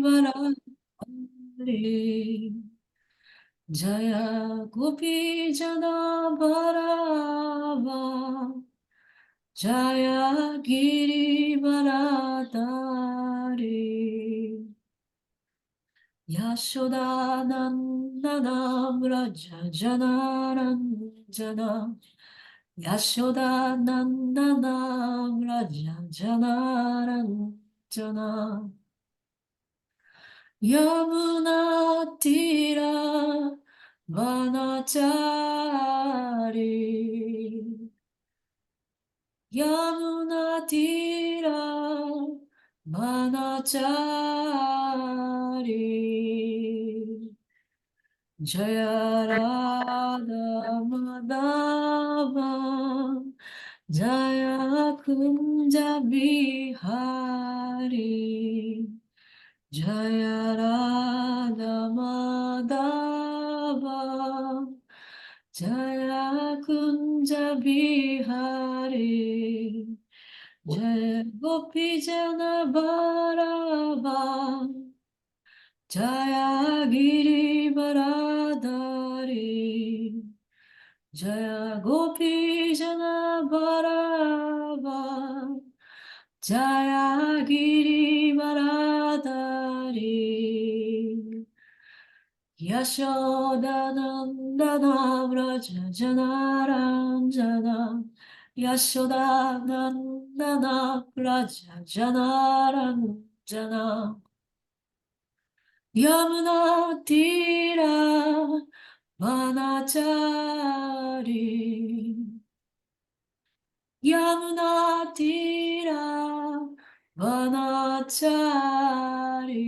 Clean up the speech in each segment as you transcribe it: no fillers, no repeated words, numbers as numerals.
Varahari Jaya Gopi Jana Varava Jaya Giri Varadari Yashoda Nandana Vraja Janaranjana Yashoda Nandana Vraja Janaranjana Yamuna Tira Vanachari Yamuna Tira Vanachari Jaya Radha Madhava Jaya Kunja Bihari Jaya Radha Madhava Jaya Kunja Bihari Jaya Gopi Jana Bharava Jaya Giri Varadari Jaya Gopi Jana Bharava Jaya Giri Varadari Yashoda Nandana Vraja Janaranjana Yashoda Nandana Vraja Janaranjana Yamuna Tira Vanachari Yamuna Tira Vanachari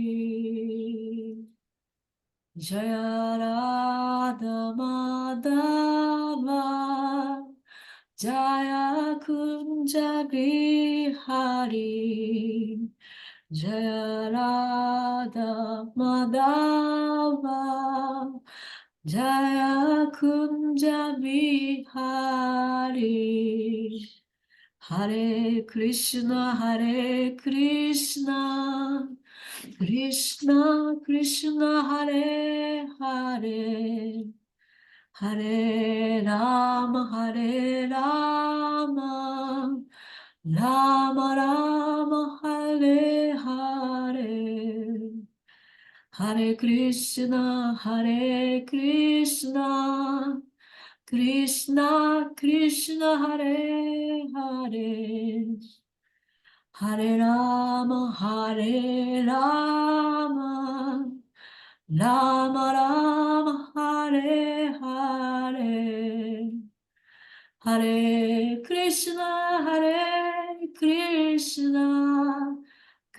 Jaya Radha Madhava Jaya Kunja Bihari Jaya Radha Madhava Jaya Kunja Bihari Hare Krishna Hare Krishna Krishna Krishna Hare Hare Hare Rama Hare Rama Rama Rama Hare Hare Hare Krishna Hare Krishna Krishna Krishna Hare Hare Hare Rama Hare Rama Rama Rama Hare Hare Hare Krishna Hare Krishna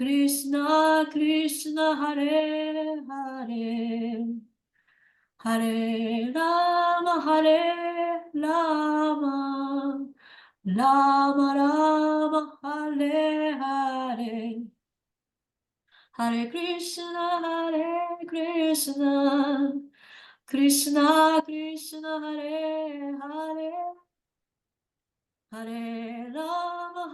Krishna Krishna Hare Hare Hare Rama Hare Rama Rama Rama Hare Hare Hare Krishna Krishna Krishna Hare Hare Hare Rama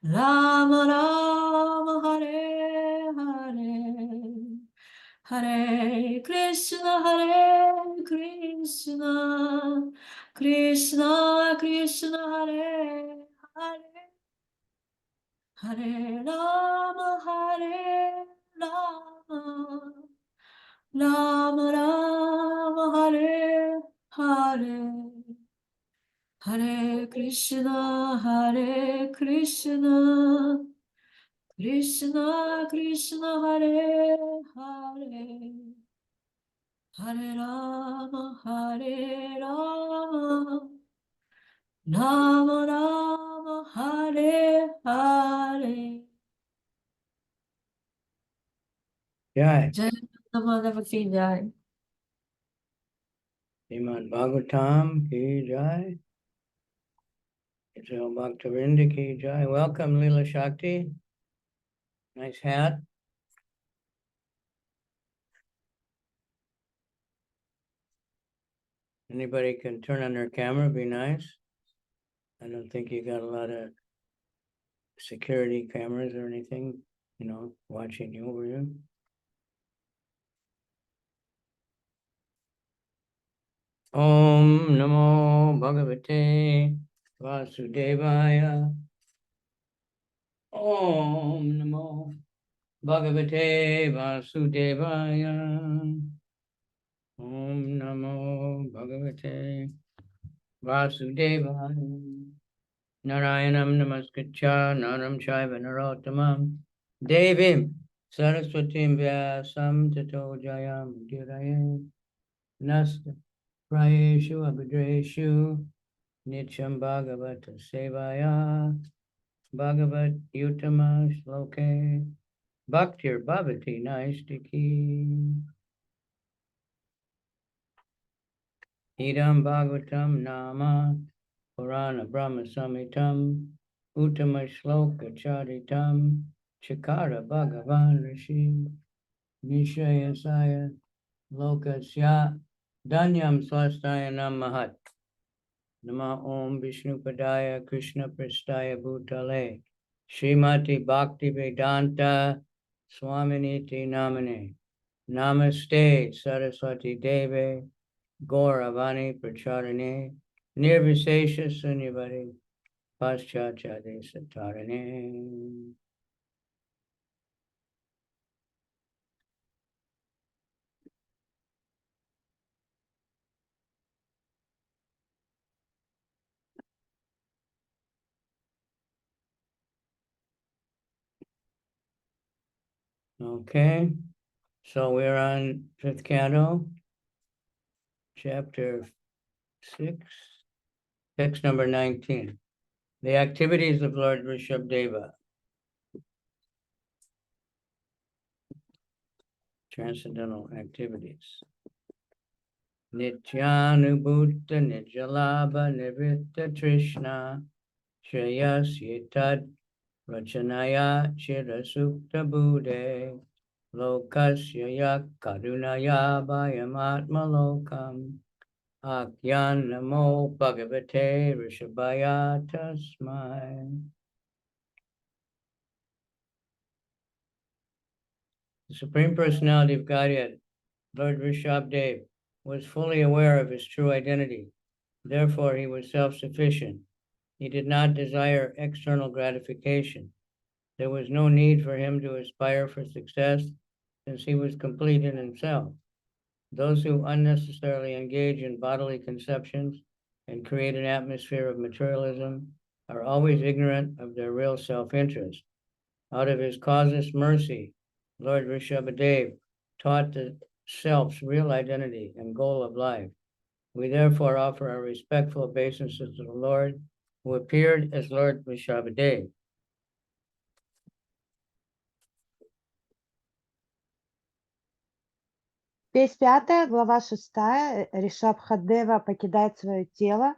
Rama Rama Hare Hare Hare Krishna Krishna Krishna Hare Hare Hare Rama Rama Rama Hare Hare Hare Krishna Krishna Krishna Hare Hare Hare Rama Rama Rama Hare Hare Jai. Jai Madhava Ki Jai. Srimad Bhagavatam ki jai. Ṛṣabhadeva Bhaktivinoda ki jai. Welcome, Leela Shakti. Nice hat. Anybody can turn on their camera, be nice. I don't think you got a lot of security cameras or anything, watching you over you. Om Namo Bhagavate Vasudevaya. Om Namo Bhagavate Vasudevaya. Om Namo Bhagavate Vasudevaya. Narayanam Namaskritya Naram Shaiva Narottamam Devim Saraswatim Vyasam Tato Jayam Diraye Nasta Prayeshu Abhadreshu Nityam Bhagavata Sevaya Bhagavat Utama Shloke Bhaktir Bhavati Naistiki Idam Bhagavatam Nama Purana Brahma Samhitam Uttama Shloka Charitam Chakara Bhagavan Rishi Nishayasaya Lokasya Danyam Swastaya Namahat Nama Om Vishnupadaya Krishna Prastaya Bhutale Srimati Bhakti Vedanta Swaminiti Namane Namaste Saraswati Deve Gauravani Pracharane Nirvisesha Sunyavadi Paschachade Satarane. Okay, so we're on fifth canto, chapter 6, text number 19. The activities of Lord Ṛṣabhadeva. Transcendental activities. Nityanubhuta Nijalabha Nivritta Trishna Shreyas Yetad Rachanaya Chirasukta Bude Lokasya Yak Karunaya Bhayamatma Lokam Akyan Namo Bhagavate Ṛṣabhaya Tasmai. The Supreme Personality of Godhead, Lord Ṛṣabhadeva, was fully aware of his true identity. Therefore, he was self-sufficient. He did not desire external gratification. There was no need for him to aspire for success, since he was complete in himself. Those who unnecessarily engage in bodily conceptions and create an atmosphere of materialism are always ignorant of their real self-interest. Out of his causeless mercy, Lord Ṛṣabhadeva taught the self's real identity and goal of life. We therefore offer our respectful obeisances to the Lord, who appeared as Lord Ṛṣabhadeva. Песнь 5, глава 6. Ṛṣabhadeva покидает свое тело.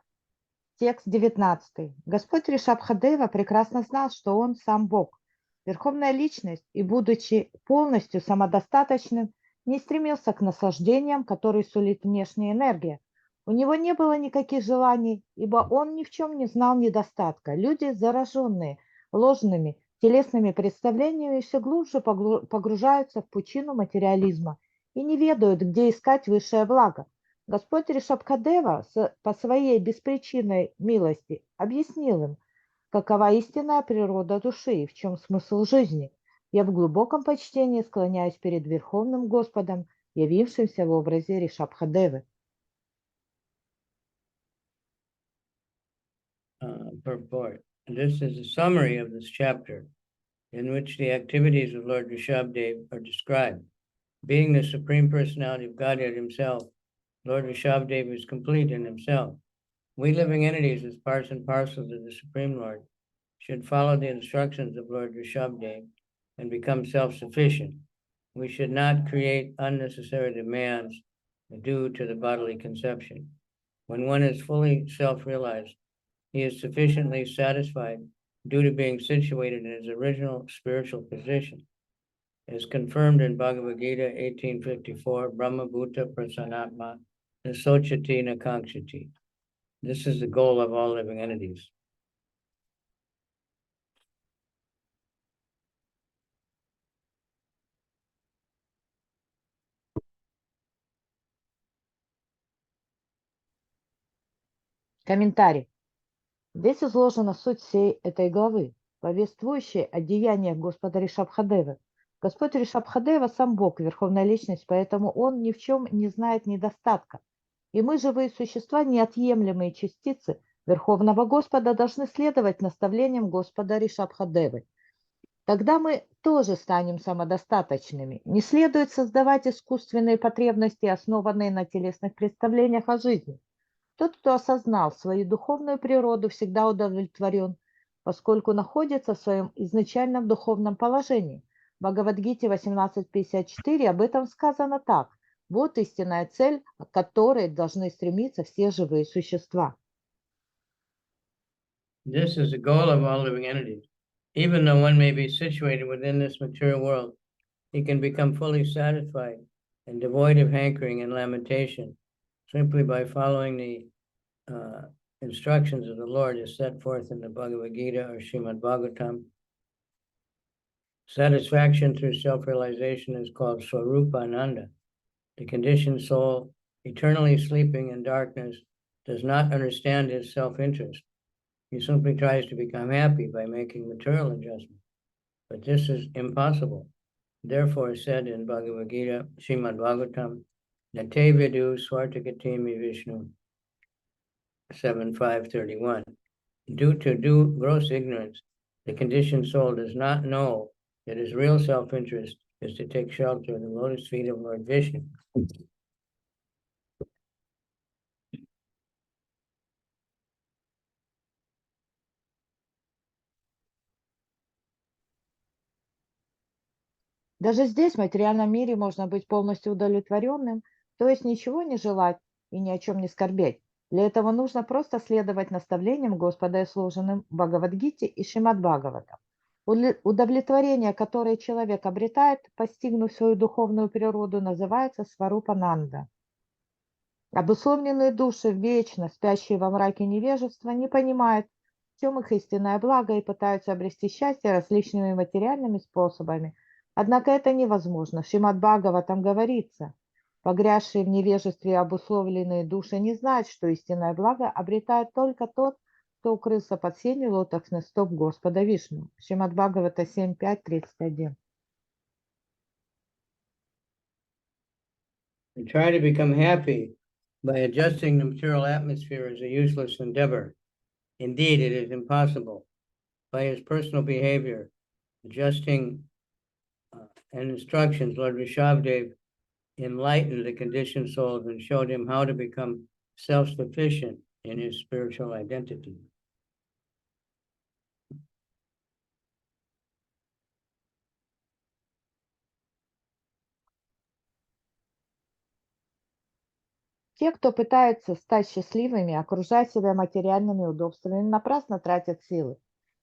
Текст 19. Господь Ṛṣabhadeva прекрасно знал, что он сам Бог, Верховная Личность, и, будучи полностью самодостаточным, не стремился к наслаждениям, которые сулит внешняя энергия. У него не было никаких желаний, ибо он ни в чем не знал недостатка. Люди, зараженные ложными телесными представлениями, все глубже погружаются в пучину материализма и не ведают, где искать высшее благо. Господь Ṛṣabhadeva по своей беспричинной милости объяснил им, какова истинная природа души и в чем смысл жизни. Я в глубоком почтении склоняюсь перед Верховным Господом, явившимся в образе Ṛṣabhadevы. Purport. This is a summary of this chapter, in which the activities of Lord Ṛṣabhadeva are described. Being the Supreme Personality of Godhead himself, Lord Ṛṣabhadeva is complete in himself. We living entities, as parts and parcels of the Supreme Lord, should follow the instructions of Lord Ṛṣabhadeva and become self-sufficient. We should not create unnecessary demands due to the bodily conception. When one is fully self-realized, he is sufficiently satisfied due to being situated in his original spiritual position. As confirmed in Bhagavad Gita 1854, Brahma Bhuta Prasanatma Nasochati Nakankshati. This is the goal of all living entities. Комментарий. Здесь изложена суть всей этой главы, повествующей о деяниях Господа Ṛṣabhadevы. Господь Ṛṣabhadeva сам Бог, Верховная Личность, поэтому Он ни в чем не знает недостатка. И мы, живые существа, неотъемлемые частицы Верховного Господа, должны следовать наставлениям Господа Ṛṣabhadevы. Тогда мы тоже станем самодостаточными. Не следует создавать искусственные потребности, основанные на телесных представлениях о жизни. Тот, кто осознал свою духовную природу, всегда удовлетворен, поскольку находится в своем изначальном духовном положении. В Бхагавад-гите 18.54 об этом сказано так. Вот истинная цель, к которой должны стремиться все живые существа. This is the goal of all living entities. Even though one may be situated within this material world, he can become fully satisfied and devoid of hankering and lamentation simply by following the instructions of the Lord as set forth in the Bhagavad Gita or Srimad Bhagavatam. Satisfaction through self-realization is called Swarupananda. The conditioned soul, eternally sleeping in darkness, does not understand his self-interest. He simply tries to become happy by making material adjustments. But this is impossible. Therefore, said in Bhagavad Gita, Srimad Bhagavatam, Nate vidu swartakatimi Vishnu, 7.5.31. Due to gross ignorance, the conditioned soul does not know that his real self-interest is to take shelter in the lotus feet of Lord Vishnu. Даже здесь, в материальном мире, можно быть полностью удовлетворенным, то есть ничего не желать и ни о чем не скорбеть. Для этого нужно просто следовать наставлениям Господа, изложенным в Бхагавад-гите и Шримад Бхагаватам. Удовлетворение, которое человек обретает, постигнув свою духовную природу, называется сварупананда. Обусловленные души, вечно спящие во мраке невежества, не понимают, в чем их истинное благо, и пытаются обрести счастье различными материальными способами. Однако это невозможно. В Шримад Бхагаватам говорится, погрязшие в невежестве обусловленные души не знают, что истинное благо обретает только тот, кто укрылся под сенью лотосных стоп Господа Вишну. Шримад Бхагавата 7.5.31. And try to become happy by adjusting the material atmosphere is a useless endeavor. Indeed, it is impossible. By his personal behavior, adjusting and instructions, Lord Ṛṣabhadeva enlightened the conditioned souls and showed him how to become self-sufficient in his spiritual identity. Те, кто пытается стать счастливыми, окружая себя материальными удобствами, напрасно тратят силы.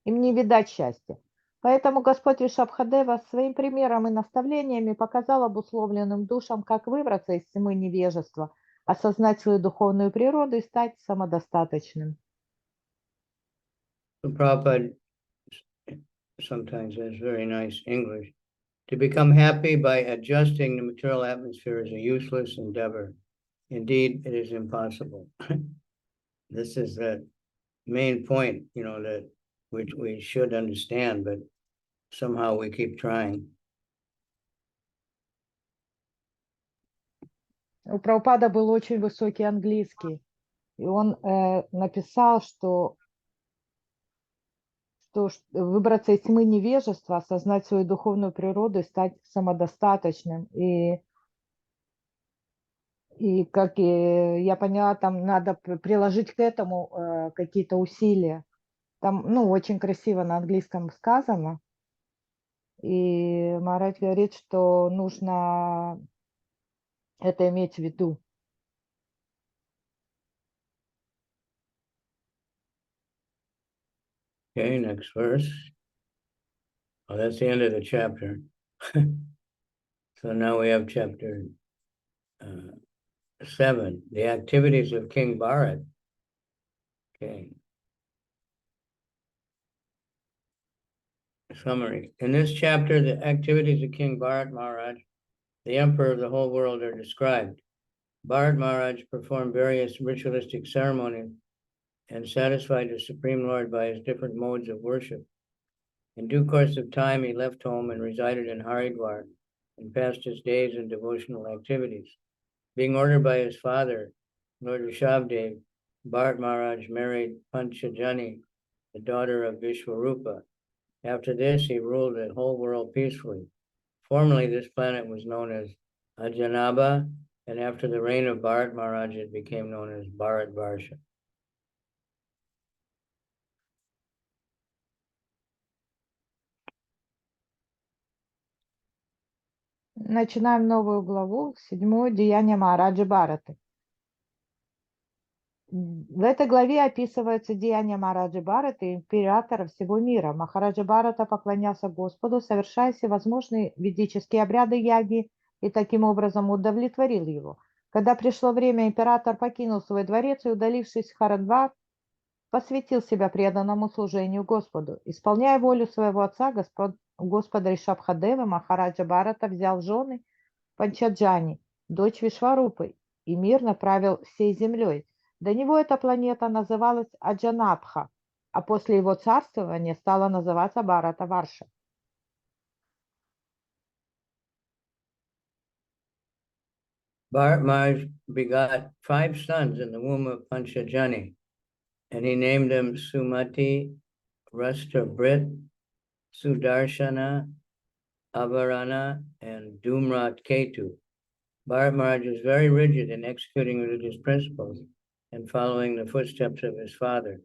Им не видать счастья. Поэтому Господь Ṛṣabhadeva своим примером и наставлениями показал обусловленным душам, как выбраться из тьмы невежества, осознать свою духовную природу и стать самодостаточным. So Prabhupada sometimes has very nice English. To become happy by adjusting the material atmosphere is a useless endeavor. Indeed, it is impossible. This is the main point, that which we should understand, but somehow we keep trying. У Прабхупада был очень высокий английский, и он написал, что выбраться из тьмы невежества, осознать свою духовную природу и стать самодостаточным. И как я поняла, там надо приложить к этому какие-то усилия. Там, очень красиво на английском сказано. И Марадж говорит, что нужно это иметь в виду. Okay, next verse. Oh, that's the end of the chapter. So now we have chapter 7, the activities of King Bharat. Okay. Summary. In this chapter, the activities of King Bharat Maharaj, the emperor of the whole world, are described. Bharat Maharaj performed various ritualistic ceremonies and satisfied the Supreme Lord by his different modes of worship. In due course of time, he left home and resided in Haridwar and passed his days in devotional activities. Being ordered by his father, Lord Ṛṣabhadeva, Bharat Maharaj married Panchajani, the daughter of Vishwarupa. After this, he ruled the whole world peacefully. Formerly, this planet was known as Ajanaba, and after the reign of Bharat Maharaj, it became known as Bharatvarsha. Начинаем новую главу, 7 деяние Махараджи Бхараты. В этой главе описывается деяние Махараджи Бхараты, императора всего мира. Махараджа Бхарата поклонялся Господу, совершая всевозможные ведические обряды яги, и таким образом удовлетворил его. Когда пришло время, император покинул свой дворец и, удалившись в Харадвар, посвятил себя преданному служению Господу. Исполняя волю своего отца, Господа Ṛṣabhadeva, Махараджа Бхарата взял в жены Панчаджани, дочь Вишварупы, и мирно правил всей землей. До него эта планета называлась Аджанабха, а после его царствования стала называться Бхаратварша. Bharat Maharaj begot 5 sons in the womb of Panchajani, and he named them Sumati, Ṛṣabhadeva, Sudarshana, Avarana, and Dhumrat Ketu. Bharat Maharaj was very rigid in executing religious principles and following the footsteps of his father.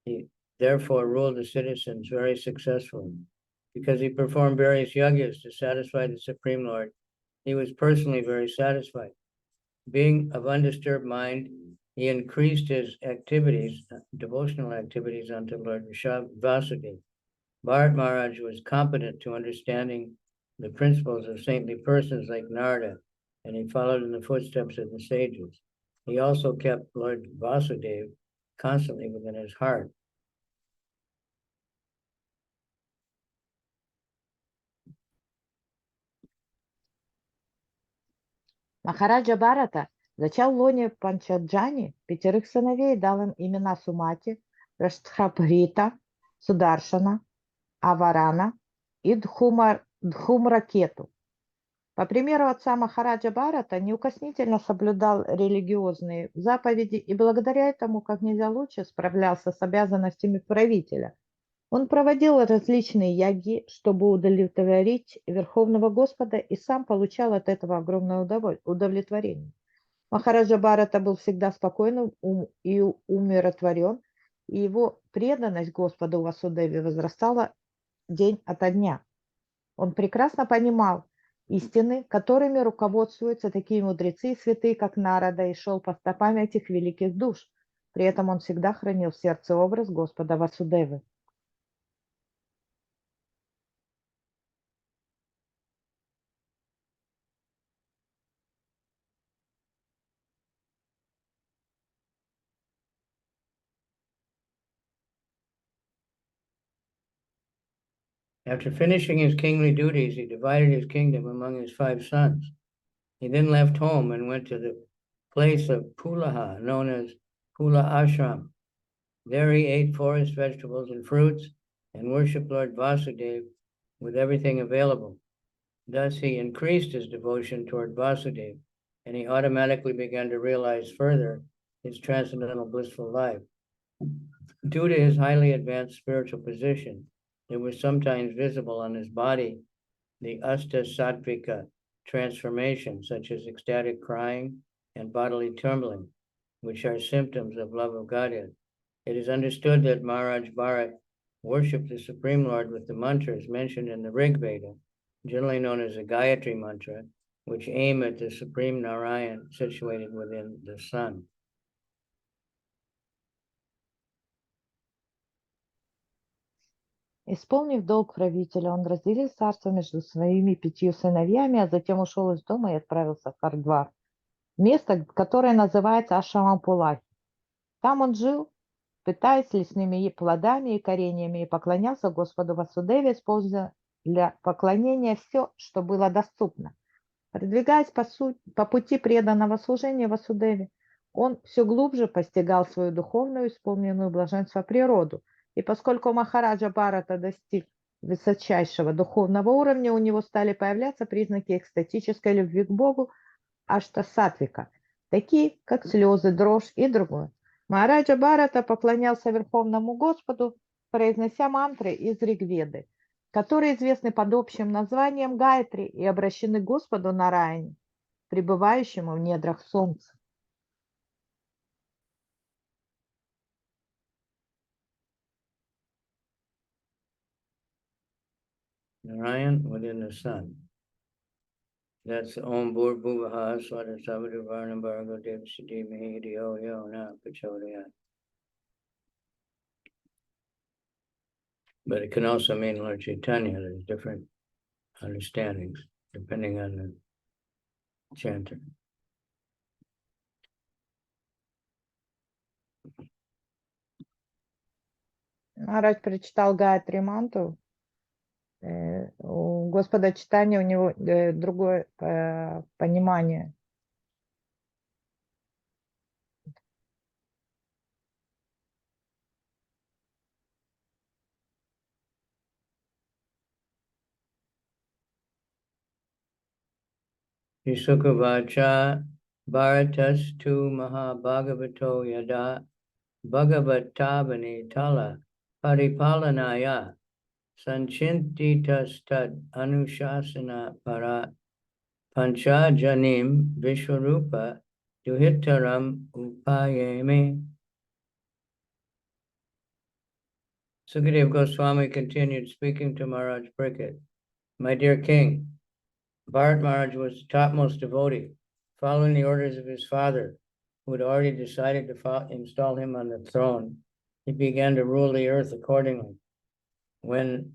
He therefore ruled the citizens very successfully. Because he performed various yagyas to satisfy the Supreme Lord, he was personally very satisfied. Being of undisturbed mind, he increased his activities, devotional activities, unto Lord Vasudeva. Bharat Maharaj was competent to understanding the principles of saintly persons like Narada, and he followed in the footsteps of the sages. He also kept Lord Vasudeva constantly within his heart. Махараджа Бхарата зачал в лоне Панчаджани 5 сыновей и дал им имена Сумати, Ṛṣabhadeva, Сударшана, Аварана и Dhumraketу. По примеру отца, Махараджа Бхарата неукоснительно соблюдал религиозные заповеди и благодаря этому как нельзя лучше справлялся с обязанностями правителя. Он проводил различные яги, чтобы удовлетворить Верховного Господа, и сам получал от этого огромное удовлетворение. Махараджа Бхарата был всегда спокойным и умиротворен, и его преданность Господу Васудеве возрастала день ото дня. Он прекрасно понимал истины, которыми руководствуются такие мудрецы и святые, как Нарада, и шел по стопам этих великих душ. При этом он всегда хранил в сердце образ Господа Васудевы. After finishing his kingly duties, he divided his kingdom among his 5 sons. He then left home and went to the place of Pulaha, known as Pula Ashram. There he ate forest vegetables and fruits and worshiped Lord Vasudeva with everything available. Thus he increased his devotion toward Vasudeva, and he automatically began to realize further his transcendental blissful life. Due to his highly advanced spiritual position, it was sometimes visible on his body the Ashtasattvika transformation, such as ecstatic crying and bodily trembling, which are symptoms of love of Godhead. It is understood that Maharaj Bharat worshipped the Supreme Lord with the mantras mentioned in the Rig Veda, generally known as the Gayatri mantra, which aim at the Supreme Narayan situated within the sun. Исполнив долг правителя, он разделил царство между своими 5 сыновьями, а затем ушел из дома и отправился в Хардвар, место, которое называется Ашрамом Пулахи. Там он жил, питаясь лесными плодами и кореньями, и поклонялся Господу Васудеве, используя для поклонения все, что было доступно. Продвигаясь по пути преданного служения Васудеве, он все глубже постигал свою духовную, исполненную блаженства природу. И поскольку Махараджа Бхарата достиг высочайшего духовного уровня, у него стали появляться признаки экстатической любви к Богу, аштасатвика, такие как слезы, дрожь и другое. Махараджа Бхарата поклонялся Верховному Господу, произнося мантры из Ригведы, которые известны под общим названием Гайатри и обращены к Господу Нараяне, пребывающему в недрах солнца. Narayan within the sun. That's Om Bhur Bhuvaha Swada Ṛṣabhadeva Varnam Bhargo Devasiti Mahidyo Yo Na Prachodayat. But it can also mean Lord Chaitanya. There's different understandings depending on the chanter. Махарадж прочитал Гайатри мантру. У Господа Читания у него другое понимание. Sukavacha Bharatas tu Mahabhagavato Yada Bhagavatavani Tala Paripalanaya Sanchintitas Anushasana Para Panchajanim Vishwarupa Duhitaram Upayeme. Sukadeva Goswami continued speaking to Maharaj Parikshit. My dear king, Bharat Maharaj was the topmost devotee, following the orders of his father, who had already decided to install him on the throne. He began to rule the earth accordingly. When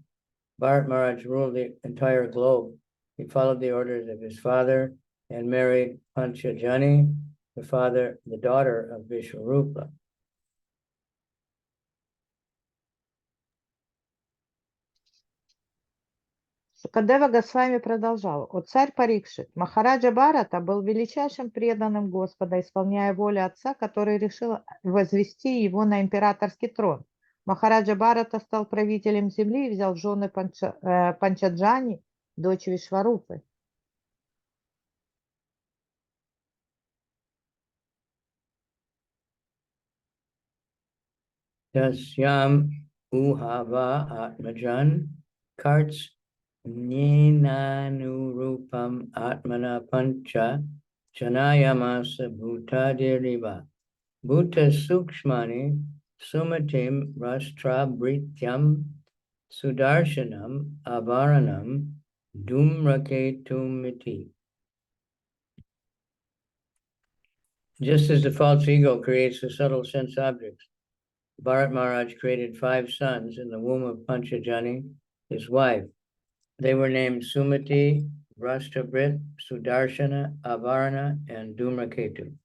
Bharat Maharaj ruled the entire globe, he followed the orders of his father and married Panchajani, the daughter of Vishwarupa. Шукадева Госвами продолжал. «О царь Парикшит, Махараджа Бхарата был величайшим преданным Господа, исполняя волю отца, который решил возвести его на императорский трон. Махараджа Бхарата стал правителем земли и взял в жены Панчаджани, дочь Вишварупы. Tasyam uhava atmajan karts Ninanurupam Atmana Pancha Janayamasa Bhutadiriva Bhuta Sukshmani Sumatim Rashtrabhrityam Sudarshanam Avaranam Dhumraketumiti. Just as the false ego creates the subtle sense objects, Bharat Maharaj created 5 sons in the womb of Panchajani, his wife. They were named Sumati, Rashtrabhrit, Sudarshana, Avarana, and Dhumraketu.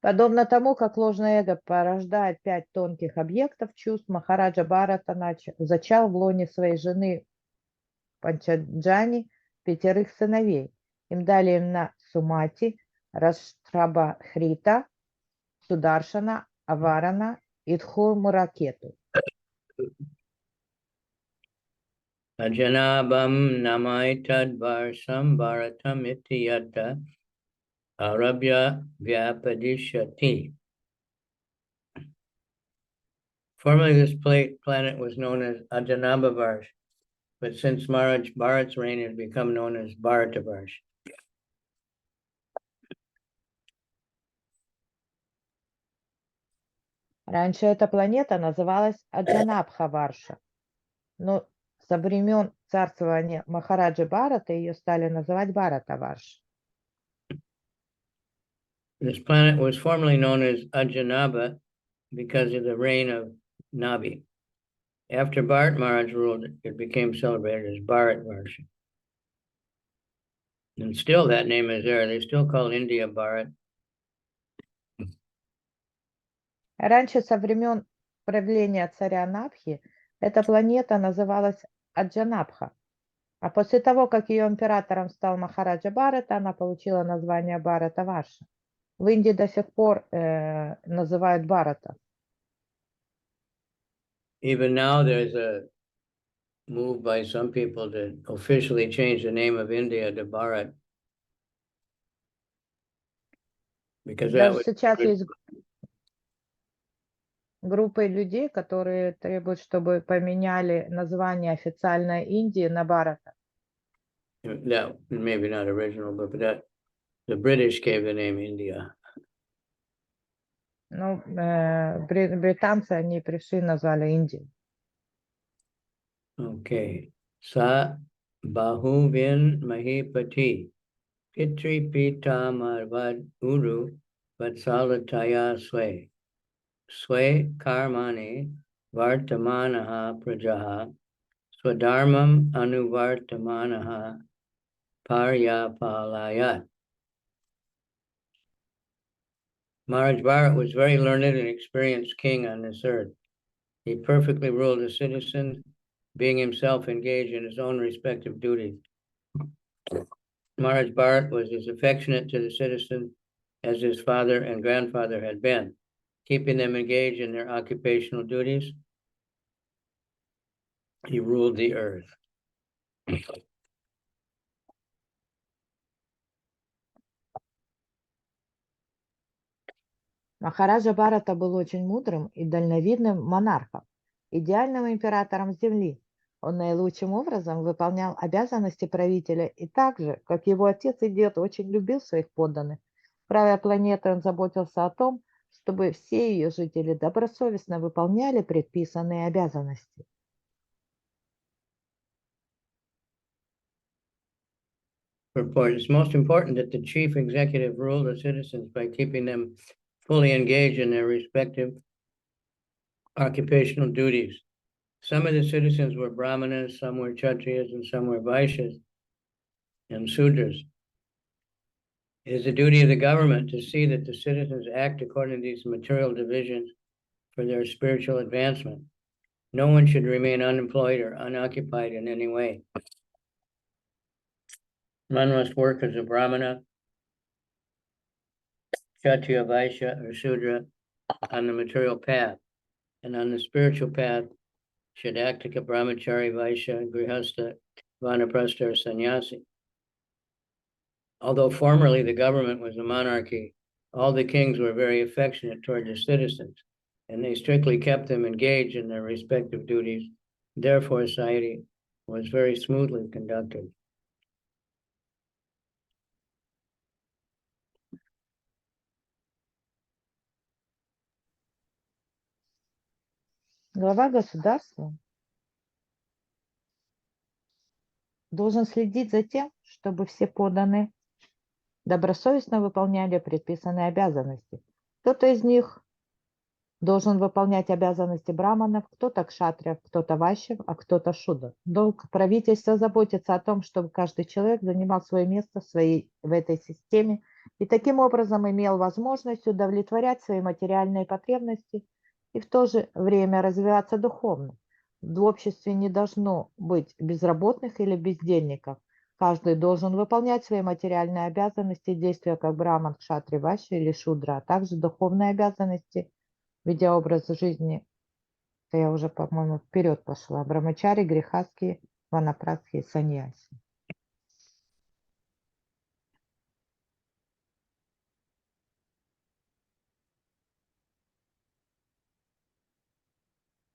Подобно тому, как ложное эго порождает 5 тонких объектов чувств, Махараджа Бхарата зачал в лоне своей жены Панчаджани 5 сыновей. Им дали имена Сумати, Раштрабхрита, Сударшана, Аварана и Дхумракету. Ajanabam namaitad varsam bharatam itiyata arabhya vyapadishyati. Formerly, this planet was known as Ajanabhavarsh, but since Maharaj Bharat's reign, it has become known as Bharatavarsh. Раньше эта планета называлась Аджанабха-Варша, но со времен царствования Махараджи Бхарата ее стали называть Бхарата-Варш. This planet was formerly known as Ajanaba because of the reign of Nabi. After Bharat Maharaj ruled, it became celebrated as Bharatvarsha. And still that name is there. They still call India Bharat. Раньше, со времен правления царя Набхи, эта планета называлась Аджанабха, А после того, как ее императором стал Махараджа Бхарата, она получила название Бхарата Варша. В Индии до сих пор называют Бхарата. Even now, there's a move by some people to officially change the name of India to Bharat. Because that Даже would сейчас есть группы людей, которые требуют, чтобы поменяли название официальной Индии на Бхарата. that maybe not original, but that the British gave the name India. Ну, британцы, они пришли и назвали Индию. Okay. Sa bahuvin mahipati pitri pita marvad uru vatsalataya swe swe karmani vartamanaha prajaha swadharmam anuvartamanaha paryapalayat. Maharaj Bharat was very learned and experienced king on this earth. He perfectly ruled the citizens, being himself engaged in his own respective duties. Maharaj Bharat was as affectionate to the citizens as his father and grandfather had been, keeping them engaged in their occupational duties. He ruled the earth. Махараджа Бхарата был очень мудрым и дальновидным монархом, идеальным императором Земли. Он наилучшим образом выполнял обязанности правителя и так же, как его отец и дед, очень любил своих подданных. Правя планетой, он заботился о том, чтобы все ее жители добросовестно выполняли предписанные обязанности. Report. It's most important that the chief executive rule the citizens by keeping them fully engaged in their respective occupational duties. Some of the citizens were Brahmanas, some were Kshatriyas, and some were Vaishyas and Sudras. It is the duty of the government to see that the citizens act according to these material divisions for their spiritual advancement. No one should remain unemployed or unoccupied in any way. One must work as a Brahmana, Kshatriya, Vaishya, or Sudra on the material path, and on the spiritual path should act like a brahmachari, Vaishya, Grihastha, Vanaprastha, or Sannyasi. Although formerly the government was a monarchy, all the kings were very affectionate toward their citizens, and they strictly kept them engaged in their respective duties. Therefore, society was very smoothly conducted. Глава государства должен следить за тем, чтобы все подданные добросовестно выполняли предписанные обязанности. Кто-то из них должен выполнять обязанности браманов, кто-то кшатриев, кто-то вайшев, а кто-то шудр. Долг правительства заботиться о том, чтобы каждый человек занимал свое место в этой системе и таким образом имел возможность удовлетворять свои материальные потребности и в то же время развиваться духовно. В обществе не должно быть безработных или бездельников. Каждый должен выполнять свои материальные обязанности, действуя как браман, кшатри, вайши или шудра, а также духовные обязанности, ведя образ жизни, то я уже, по-моему, вперед пошла. Брамачари, грехастхи, ванапрастхи, саньяси.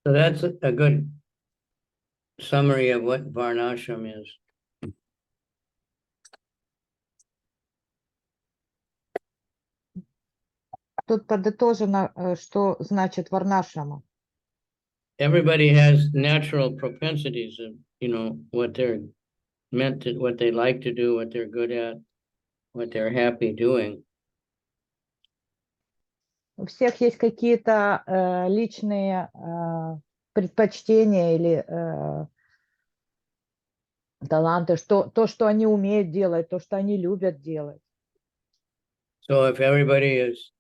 So that's a good summary of what Varnashram is. Тут подытожено, что значит варнашрама. Everybody has natural propensities of, what they're meant to, what they like to do, what they're good at, what they're happy doing. У всех есть какие-то личные предпочтения или таланты, то, что они умеют делать, то, что они любят делать. So if everybody is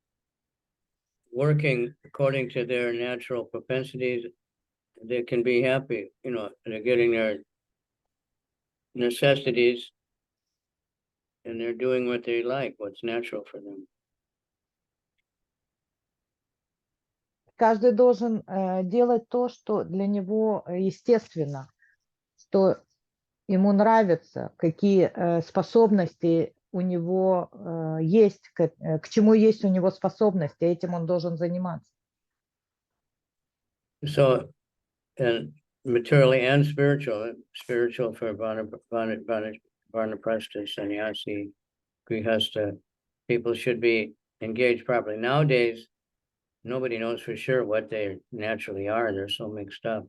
working according to their natural propensities, they can be happy, they're getting their necessities, and they're doing what they like, what's natural for them. Каждый должен делать то, что для него естественно, что ему нравится, какие способности у него есть, к чему есть у него способности, этим он должен заниматься. So, and materially and spiritual for Vanaprastha, sannyasi, grihasta, people should be engaged properly. Nowadays, nobody knows for sure what they naturally are. They're so mixed up.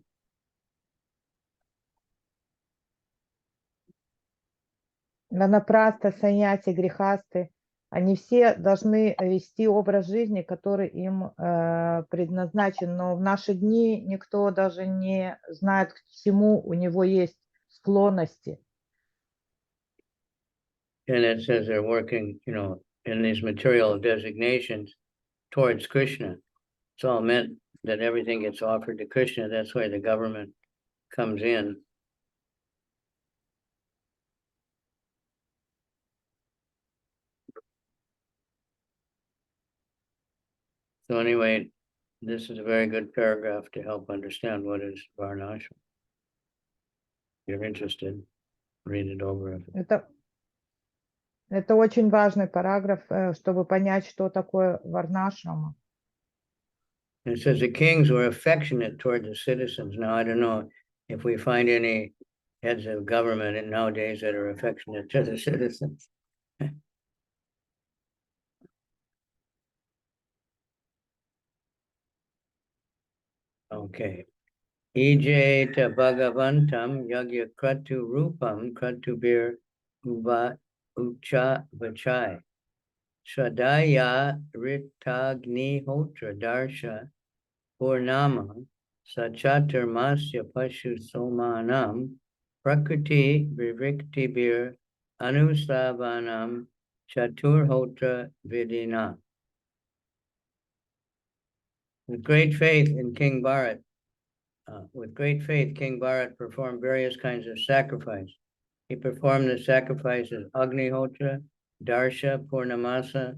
Ванапраста, саньяси, грехасты, они все должны вести образ жизни, который им предназначен. Но в наши дни никто даже не знает, к чему у него есть склонности. And it says they're working, in these material designations towards Krishna. It's all meant that everything gets offered to Krishna. That's why the government comes in. So anyway, this is a very good paragraph to help understand what is Varnashram. If you're interested, read it over. Это очень важный параграф, чтобы понять, что такое варнашрама. It says the kings were affectionate toward the citizens. Now, I don't know if we find any heads of government nowadays that are affectionate to the citizens. Okay. Ijeta Bhagavantam Yagya Kratu Rupam Kratubir Uva Ucha Vachai Shadaya Ritagni Hotra Darsha Purnama Sachatur Masya Pashu Somanam Prakriti Viviktibir Anusavanam Chatur Hotra Vidina. With great faith, King Bharat performed various kinds of sacrifice. He performed the sacrifices Agnihotra, Darsha, Purnamasa,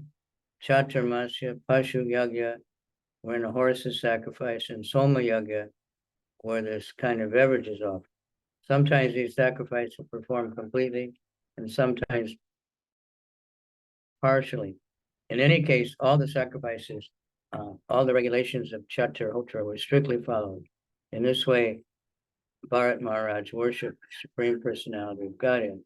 Chaturmasya, Pashu Yagya, wherein a horse is sacrificed, and Soma Yagya, where this kind of beverage is offered. Sometimes these sacrifices are performed completely, and sometimes partially. In any case, all the sacrifices, all the regulations of Chaturhotra were strictly followed. In this way, Bharat Maharaj worshipped the Supreme Personality of Godhead.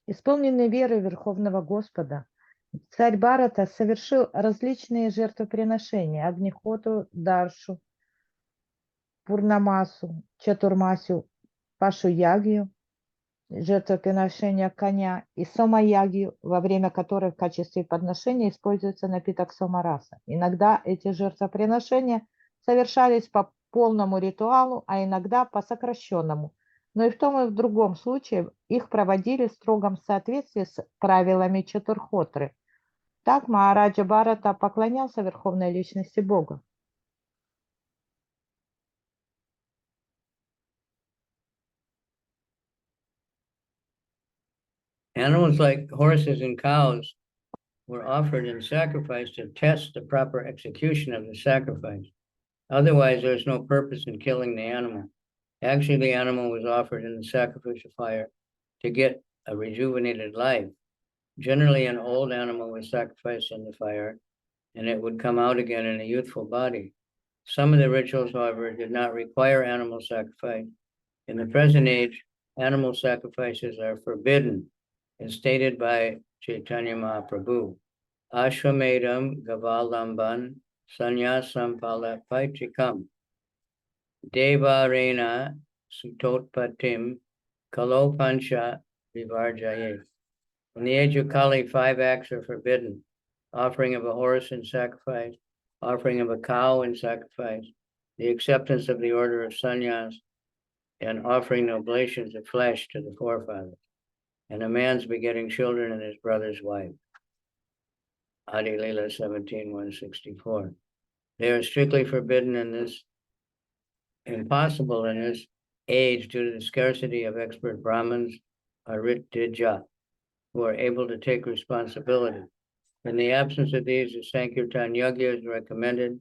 Исполненный веры Верховного Господа, царь Бхарата совершил различные жертвоприношения Агнихоту, Даршу, Пурнамасу, Чатурмасю, Пашу Ягью, жертвоприношения коня и Сома-ягью, во время которой в качестве подношения используется напиток Сомараса. Иногда эти жертвоприношения совершались по полному ритуалу, а иногда по сокращенному. Но и в том, и в другом случае их проводили в строгом соответствии с правилами Чатурхотры. Так Махараджа Бхарата поклонялся Верховной Личности Бога. Animals like horses and cows were offered in sacrifice to test the proper execution of the sacrifice. Otherwise, there's no purpose in killing the animal. Actually, the animal was offered in the sacrificial fire to get a rejuvenated life. Generally, an old animal was sacrificed in the fire, and it would come out again in a youthful body. Some of the rituals, however, did not require animal sacrifice. In the present age, animal sacrifices are forbidden, as stated by Chaitanya Mahaprabhu. Ashwamedam Gavalamban Sanyasam Palapaichikam Devarena Sutotpatim Kalopancha Vivarjaye. In the age of Kali, 5 acts are forbidden: offering of a horse in sacrifice, offering of a cow in sacrifice, the acceptance of the order of sannyas, and offering oblations of flesh to the forefathers, and a man's begetting children and his brother's wife. Adi Lila 17:164. They are strictly forbidden in this, impossible in this age due to the scarcity of expert Brahmins, Aritdija, who are able to take responsibility. In the absence of these, the Sankirtan Yagya is recommended.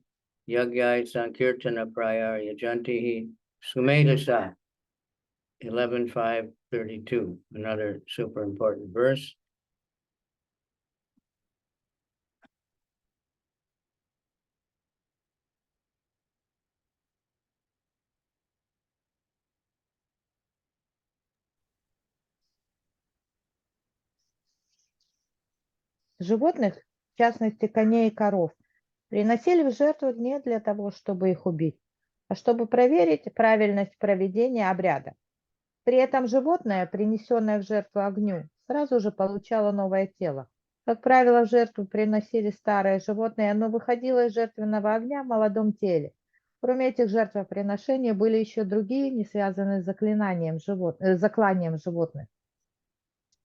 Yagyai Sankirtana Prayar Yajantihi Sumedasa 11:532, another super important verse. Животных, в частности коней и коров, приносили в жертву не для того, чтобы их убить, а чтобы проверить правильность проведения обряда. При этом животное, принесенное в жертву огню, сразу же получало новое тело. Как правило, в жертву приносили старое животное, и оно выходило из жертвенного огня в молодом теле. Кроме этих жертвоприношений были еще другие, не связанные с закланием животных.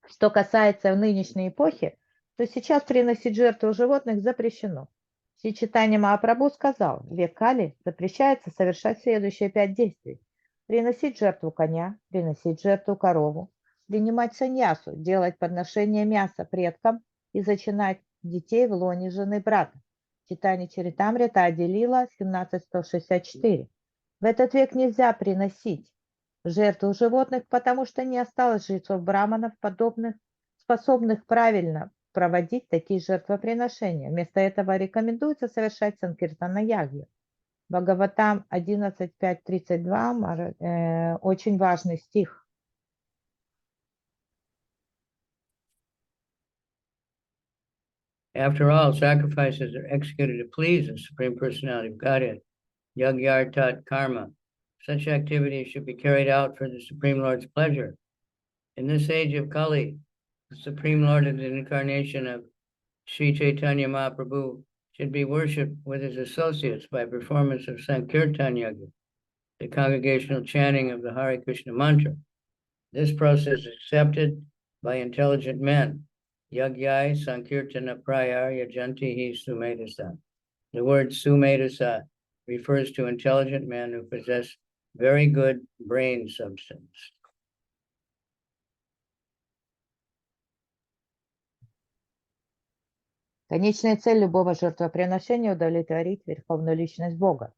Что касается нынешней эпохи, то сейчас приносить жертву животных запрещено. Шри Чайтанья Махапрабху сказал, в век Кали запрещается совершать следующие 5 действий. Приносить жертву коня, приносить жертву корову, принимать саньясу, делать подношение мяса предкам и зачинать детей в лоне жены брата. Читание Чаритамрита Ади-лила 17:164. В этот век нельзя приносить жертву животных, потому что не осталось жрецов-браманов, способных правильно проводить такие жертвоприношения. Вместо этого рекомендуется совершать санкиртана ягью. Бхагаватам 11.5.32, очень важный стих. After all, sacrifices are executed to please the Supreme Personality of Godhead, Yagyartat Karma. Such activities should be carried out for the Supreme Lord's pleasure. In this age of Kali, the Supreme Lord is the incarnation of Sri Chaitanya Mahaprabhu, should be worshipped with his associates by performance of Sankirtan Yagya, the congregational chanting of the Hare Krishna mantra. This process is accepted by intelligent men. Yagyai Sankirtana Prayar Yajantihi Sumedasa. The word Sumedasa refers to intelligent men who possess very good brain substance. Конечная цель любого жертвоприношения – удовлетворить Верховную Личность Бога.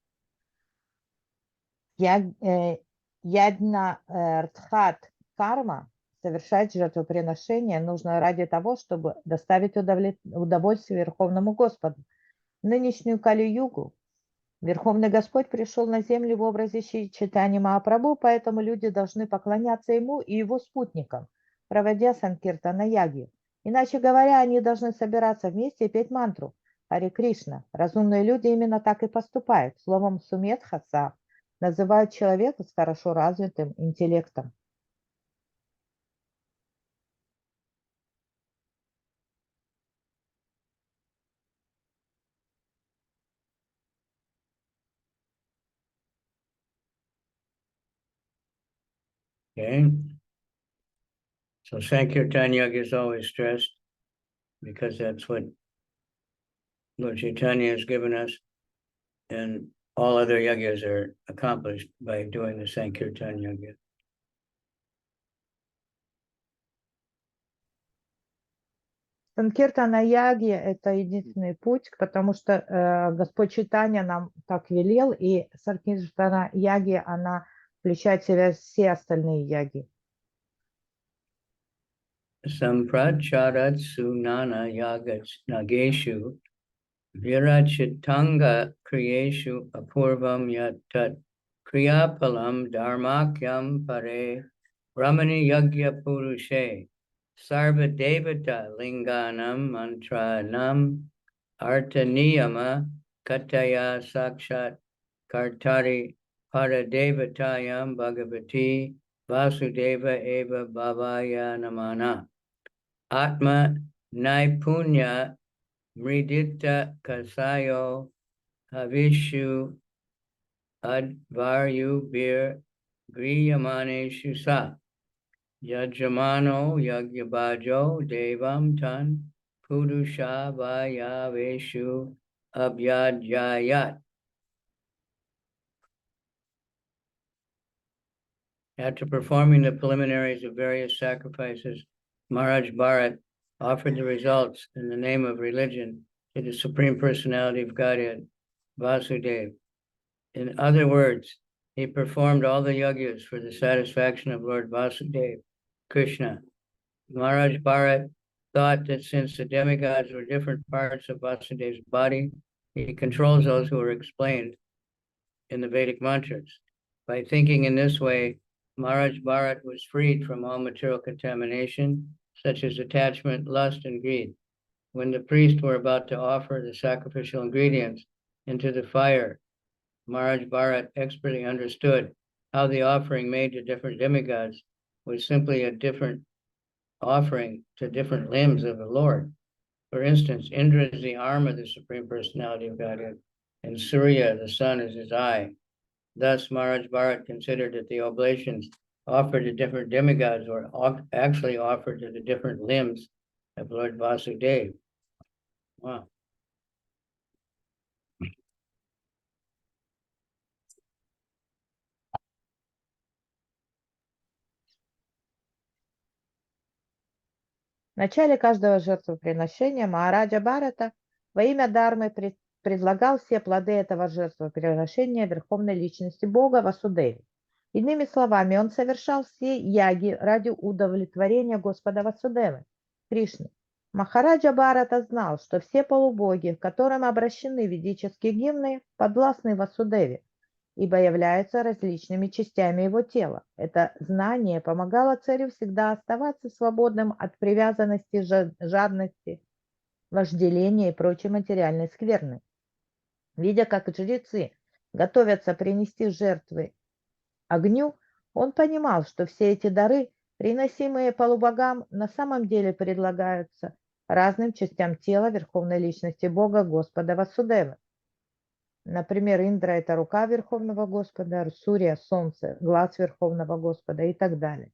Ядна Ртхат Карма, совершать жертвоприношение нужно ради того, чтобы доставить удовольствие Верховному Господу. В нынешнюю Кали-югу Верховный Господь пришел на землю в образе Шри Чайтаньи Махапрабху, поэтому люди должны поклоняться Ему и Его спутникам, проводя санкиртана ягью. Иначе говоря, они должны собираться вместе и петь мантру Харе Кришна. Разумные люди именно так и поступают. Словом сумедхаса называют человека с хорошо развитым интеллектом. Okay. So Sankirtan Yagya is always stressed because that's what Lord Chaitanya has given us, and all other yagyas are accomplished by doing the Sankirtan Yagya. Санкиртана яги – это единственный путь, потому что Господь Чайтанья нам так велел, и Санкиртана яги, она включает в себя все остальные яги. Sampracharat sunana yagats nageshu virachitanga kriyeshu apurvam yatat kriyapalam dharmakyam pare brahmani yagya purushe Ṛṣabhadeva linganam mantranam artaniyama kataya sakshat kartari paradevatayam bhagavati Vasudeva eva bhavaya namana Atma naipunya mridita kasayo havishu advaryu bir griyamaneshu sa Yajamano Yagyabhajo Devam Tan Purushabhayaveshu abhyajayat. After performing the preliminaries of various sacrifices, Maharaj Bharat offered the results in the name of religion to the Supreme Personality of Godhead, Vasudeva. In other words, he performed all the yajnas for the satisfaction of Lord Vasudeva, Krishna. Maharaj Bharat thought that since the demigods were different parts of Vasudeva's body, he controls those who are explained in the Vedic mantras. By thinking in this way, Maharaj Bharat was freed from all material contamination, such as attachment, lust, and greed. When the priests were about to offer the sacrificial ingredients into the fire, Maharaj Bharat expertly understood how the offering made to different demigods was simply a different offering to different limbs of the Lord. For instance, Indra is the arm of the Supreme Personality of Godhead, and Surya, the sun, is his eye. Thus, Maharaj Bharat considered that the oblations offered to different demigods were actually offered to the different limbs of Lord Vasudeva. Wow. В начале каждого жертвоприношения Махараджа Бхарата во имя Дharмы предлагал все плоды этого жертвоприношения Верховной Личности Бога Васудеве. Иными словами, он совершал все яги ради удовлетворения Господа Васудевы, Кришны. Махараджа Бхарата знал, что все полубоги, к которым обращены ведические гимны, подвластны Васудеве, ибо являются различными частями его тела. Это знание помогало царю всегда оставаться свободным от привязанности, жадности, вожделения и прочей материальной скверны. Видя, как жрецы готовятся принести жертвы огню, он понимал, что все эти дары, приносимые полубогам, на самом деле предлагаются разным частям тела Верховной Личности Бога Господа Васудевы. Например, Индра – это рука Верховного Господа, Сурья – солнце, глаз Верховного Господа и так далее.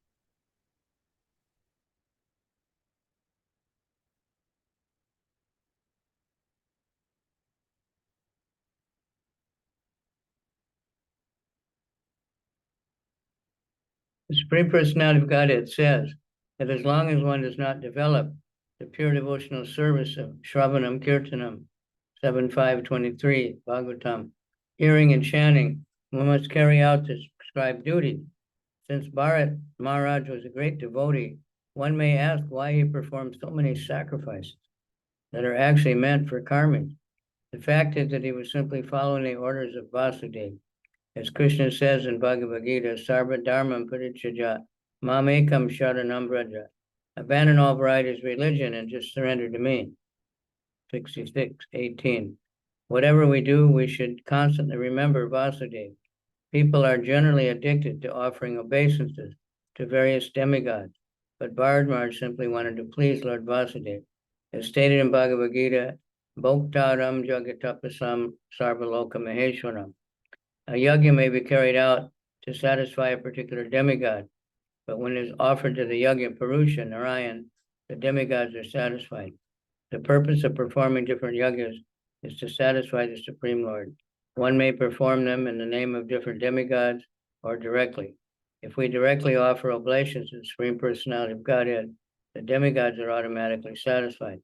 The Supreme Personality of Godhead says that as long as one does not develop the pure devotional service of Shravanam Kirtanam, 7.5.23, Bhagavatam, hearing and chanting, one must carry out the prescribed duty. Since Bharat Maharaj was a great devotee, one may ask why he performed so many sacrifices that are actually meant for karmas. The fact is that he was simply following the orders of Vasudeva. As Krishna says in Bhagavad Gita, Sarva Dharmam Parichaja, Mamekam Sharanam Braja. Abandon all varieties of religion and just surrender to me. 66:18. Whatever we do, we should constantly remember Vasudeva. People are generally addicted to offering obeisances to various demigods, but Bharat Maharaj simply wanted to please Lord Vasudeva. As stated in Bhagavad Gita, Bhoktaram Jagatapasam Sarvaloka Maheshwaram. A yajna may be carried out to satisfy a particular demigod, but when it is offered to the yajna Purusha, Narayan, the demigods are satisfied. The purpose of performing different yajnas is to satisfy the Supreme Lord. One may perform them in the name of different demigods or directly. If we directly offer oblations to the Supreme Personality of Godhead, the demigods are automatically satisfied.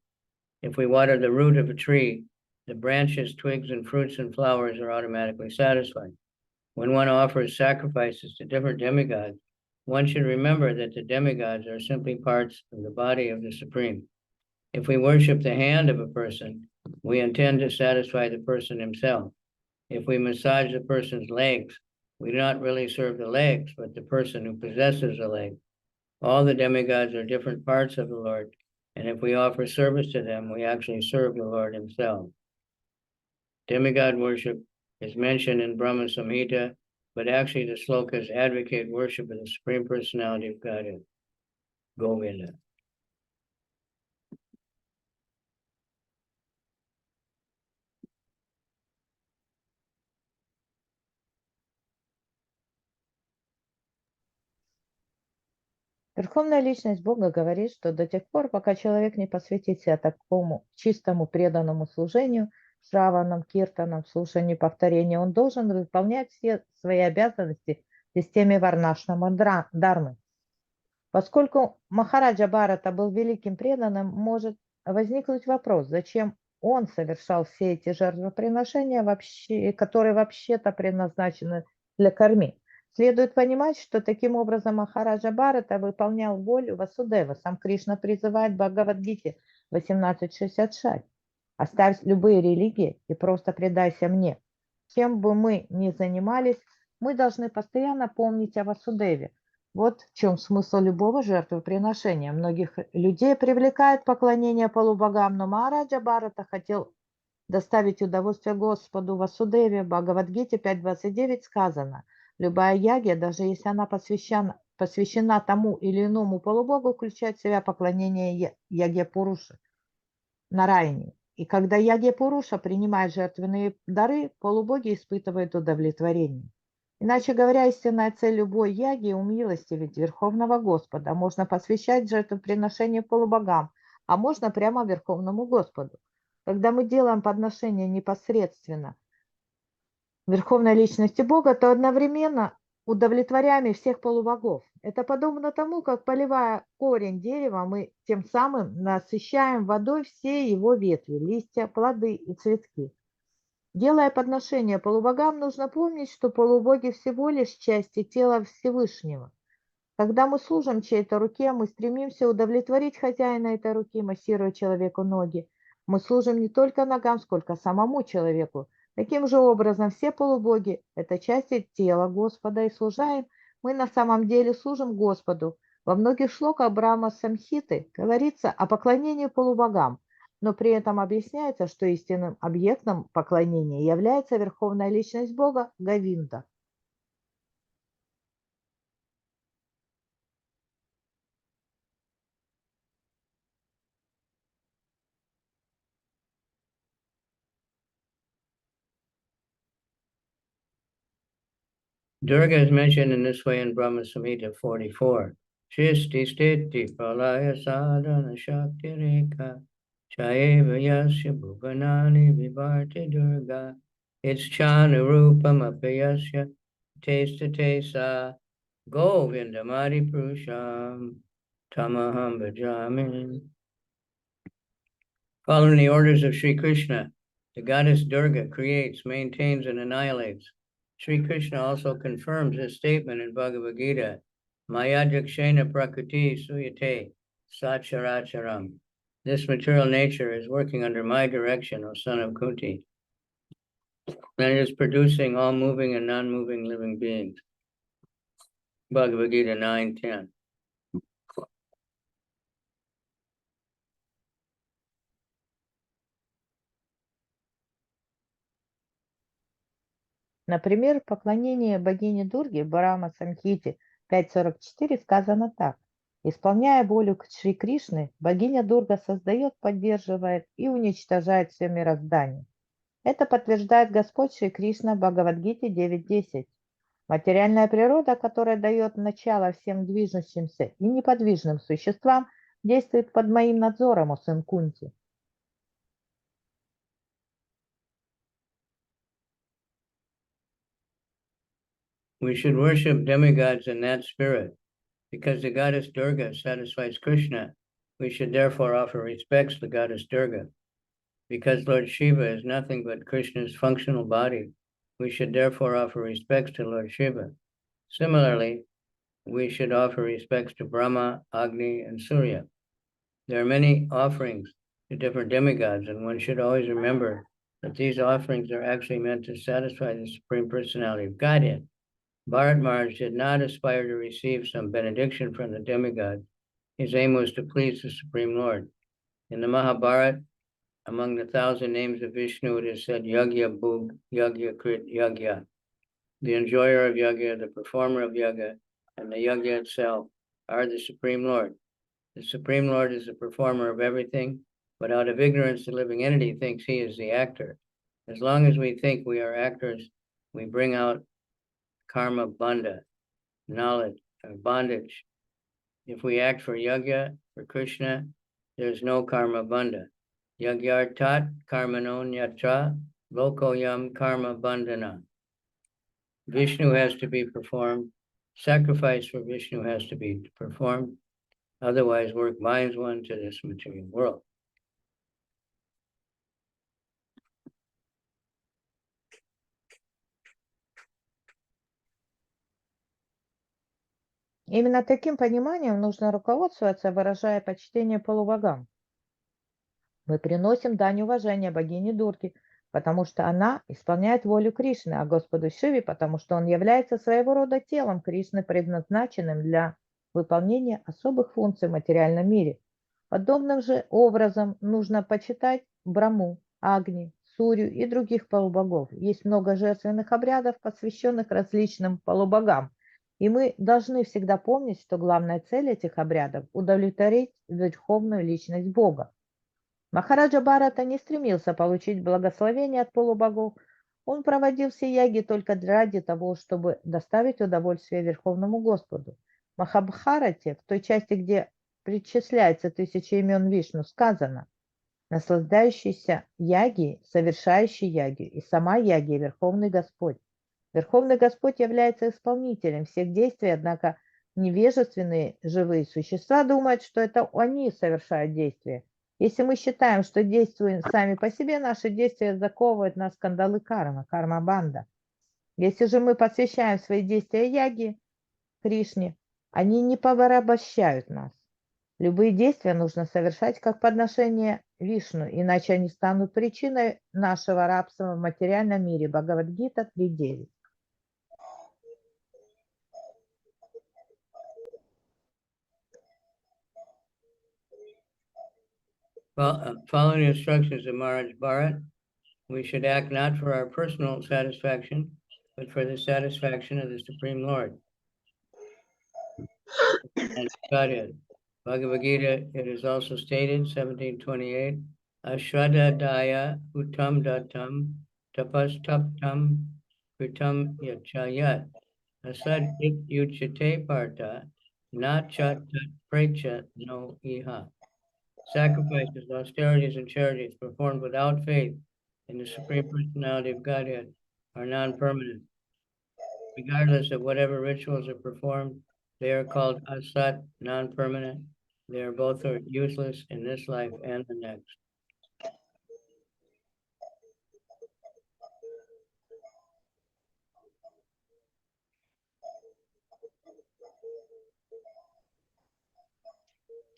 If we water the root of a tree, the branches, twigs, and fruits and flowers are automatically satisfied. When one offers sacrifices to different demigods, one should remember that the demigods are simply parts of the body of the Supreme. If we worship the hand of a person, we intend to satisfy the person himself. If we massage the person's legs, we do not really serve the legs, but the person who possesses the leg. All the demigods are different parts of the Lord, and if we offer service to them, we actually serve the Lord himself. Demigod worship is mentioned in Brahma Samhita, but actually the slokas advocate worship of the Supreme Personality of Godhead, Govinda. Верховная Личность Бога говорит, что до тех пор, пока человек не посвятит себя такому чистому преданному служению, шраванам, киртанам, слушанию, повторению, он должен выполнять все свои обязанности в системе варнашнама дharмы. Поскольку Махараджа Бхарата был великим преданным, может возникнуть вопрос, зачем он совершал все эти жертвоприношения, которые вообще-то предназначены для карми. Следует понимать, что таким образом Махараджа Бхарата выполнял волю Васудева. Сам Кришна призывает в Бхагавад-гите 18.66. «Оставь любые религии и просто предайся мне. Чем бы мы ни занимались, мы должны постоянно помнить о Васудеве». Вот в чем смысл любого жертвоприношения. Многих людей привлекает поклонение полубогам, но Махараджа Бхарата хотел доставить удовольствие Господу Васудеве. В Бхагавад-гите 5.29 сказано: любая ягья, даже если она посвящена тому или иному полубогу, включает в себя поклонение ягья Пуруши, Нараяне. И когда ягья Пуруша принимает жертвенные дары, полубоги испытывают удовлетворение. Иначе говоря, истинная цель любой яги – умилостивить Верховного Господа. Можно посвящать жертвоприношение полубогам, а можно прямо Верховному Господу. Когда мы делаем подношение непосредственно Верховной Личности Бога, то одновременно удовлетворяем и всех полубогов. Это подобно тому, как, поливая корень дерева, мы тем самым насыщаем водой все его ветви, листья, плоды и цветки. Делая подношение полубогам, нужно помнить, что полубоги всего лишь части тела Всевышнего. Когда мы служим чьей-то руке, мы стремимся удовлетворить хозяина этой руки, массируя человеку ноги. Мы служим не только ногам, сколько самому человеку. Таким же образом, все полубоги – это части тела Господа, и служа им, мы на самом деле служим Господу. Во многих шлоках Брахма Самхиты говорится о поклонении полубогам, но при этом объясняется, что истинным объектом поклонения является Верховная Личность Бога Говинда. Durga is mentioned in this way in Brahma Samhita 44. Shisti stiti pralaya sadhana shakti rekha chayeva yasya bhuvanani vibharti Durga. It's chanurupam apayasya taste sa govindamadi prusham tamaham bhajami. Following the orders of Sri Krishna, the goddess Durga creates, maintains, and annihilates. Sri Krishna also confirms this statement in Bhagavad Gita, Maya Jakshena Prakriti Suyate Sacharacharam. This material nature is working under my direction, O son of Kunti, and it is producing all moving and non-moving living beings. Bhagavad Gita 9:10. Например, в поклонении богине Дурги в Брахма Самхите 5.44 сказано так. Исполняя волю Шри Кришны, богиня Дурга создает, поддерживает и уничтожает все мироздание. Это подтверждает Господь Шри Кришна в Бхагавад-гите 9.10. Материальная природа, которая дает начало всем движущимся и неподвижным существам, действует под моим надзором, о сын Кунти. We should worship demigods in that spirit. Because the goddess Durga satisfies Krishna, we should therefore offer respects to goddess Durga. Because Lord Shiva is nothing but Krishna's functional body, we should therefore offer respects to Lord Shiva. Similarly, we should offer respects to Brahma, Agni, and Surya. There are many offerings to different demigods, and one should always remember that these offerings are actually meant to satisfy the Supreme Personality of Godhead. Bharat Maharaj did not aspire to receive some benediction from the demigod. His aim was to please the Supreme Lord. In the Mahabharata, among the 1,000 names of Vishnu, it is said Yagya Bhug, Yagya Krit, Yagya. The enjoyer of Yagya, the performer of Yagya, and the Yagya itself are the Supreme Lord. The Supreme Lord is the performer of everything, but out of ignorance, the living entity thinks he is the actor. As long as we think we are actors, we bring out karma bandha, knowledge, or bondage. If we act for yajna, for Krishna, there's no karma bandha. Yagyartat karmano nyatra lokoyam karma bandhana. Vishnu has to be performed. Sacrifice for Vishnu has to be performed. Otherwise, work binds one to this material world. Именно таким пониманием нужно руководствоваться, выражая почтение полубогам. Мы приносим дань уважения богине Дурге, потому что она исполняет волю Кришны, а Господу Шиве, потому что он является своего рода телом Кришны, предназначенным для выполнения особых функций в материальном мире. Подобным же образом нужно почитать Браму, Агни, Сурью и других полубогов. Есть много жертвенных обрядов, посвященных различным полубогам. И мы должны всегда помнить, что главная цель этих обрядов – удовлетворить верховную личность Бога. Махараджа Бхарата не стремился получить благословение от полубогов. Он проводил все яги только ради того, чтобы доставить удовольствие Верховному Господу. В Махабхарате, в той части, где причисляется 1000 имен Вишну, сказано: наслаждающийся яги, совершающий яги, и сама яги, Верховный Господь. Верховный Господь является исполнителем всех действий, однако невежественные живые существа думают, что это они совершают действия. Если мы считаем, что действуем сами по себе, наши действия заковывают нас в кандалы кармы, карма-банда. Если же мы посвящаем свои действия яги, Кришне, они не порабощают нас. Любые действия нужно совершать как подношение Вишну, иначе они станут причиной нашего рабства в материальном мире. Бхагавад-гита 3.9. Following the instructions of Maharaj Bharat, we should act not for our personal satisfaction, but for the satisfaction of the Supreme Lord. And Godhead. Bhagavad Gita, it is also stated, 1728, Ashradadaya Uttam Datam Tapas Taptam Kritam Yachayat Asad It Uchate Parta Nachat Precha No Iha. Sacrifices, austerities, and charities performed without faith in the Supreme Personality of Godhead are non-permanent. Regardless of whatever rituals are performed, they are called asat, non-permanent. They are both useless in this life and the next.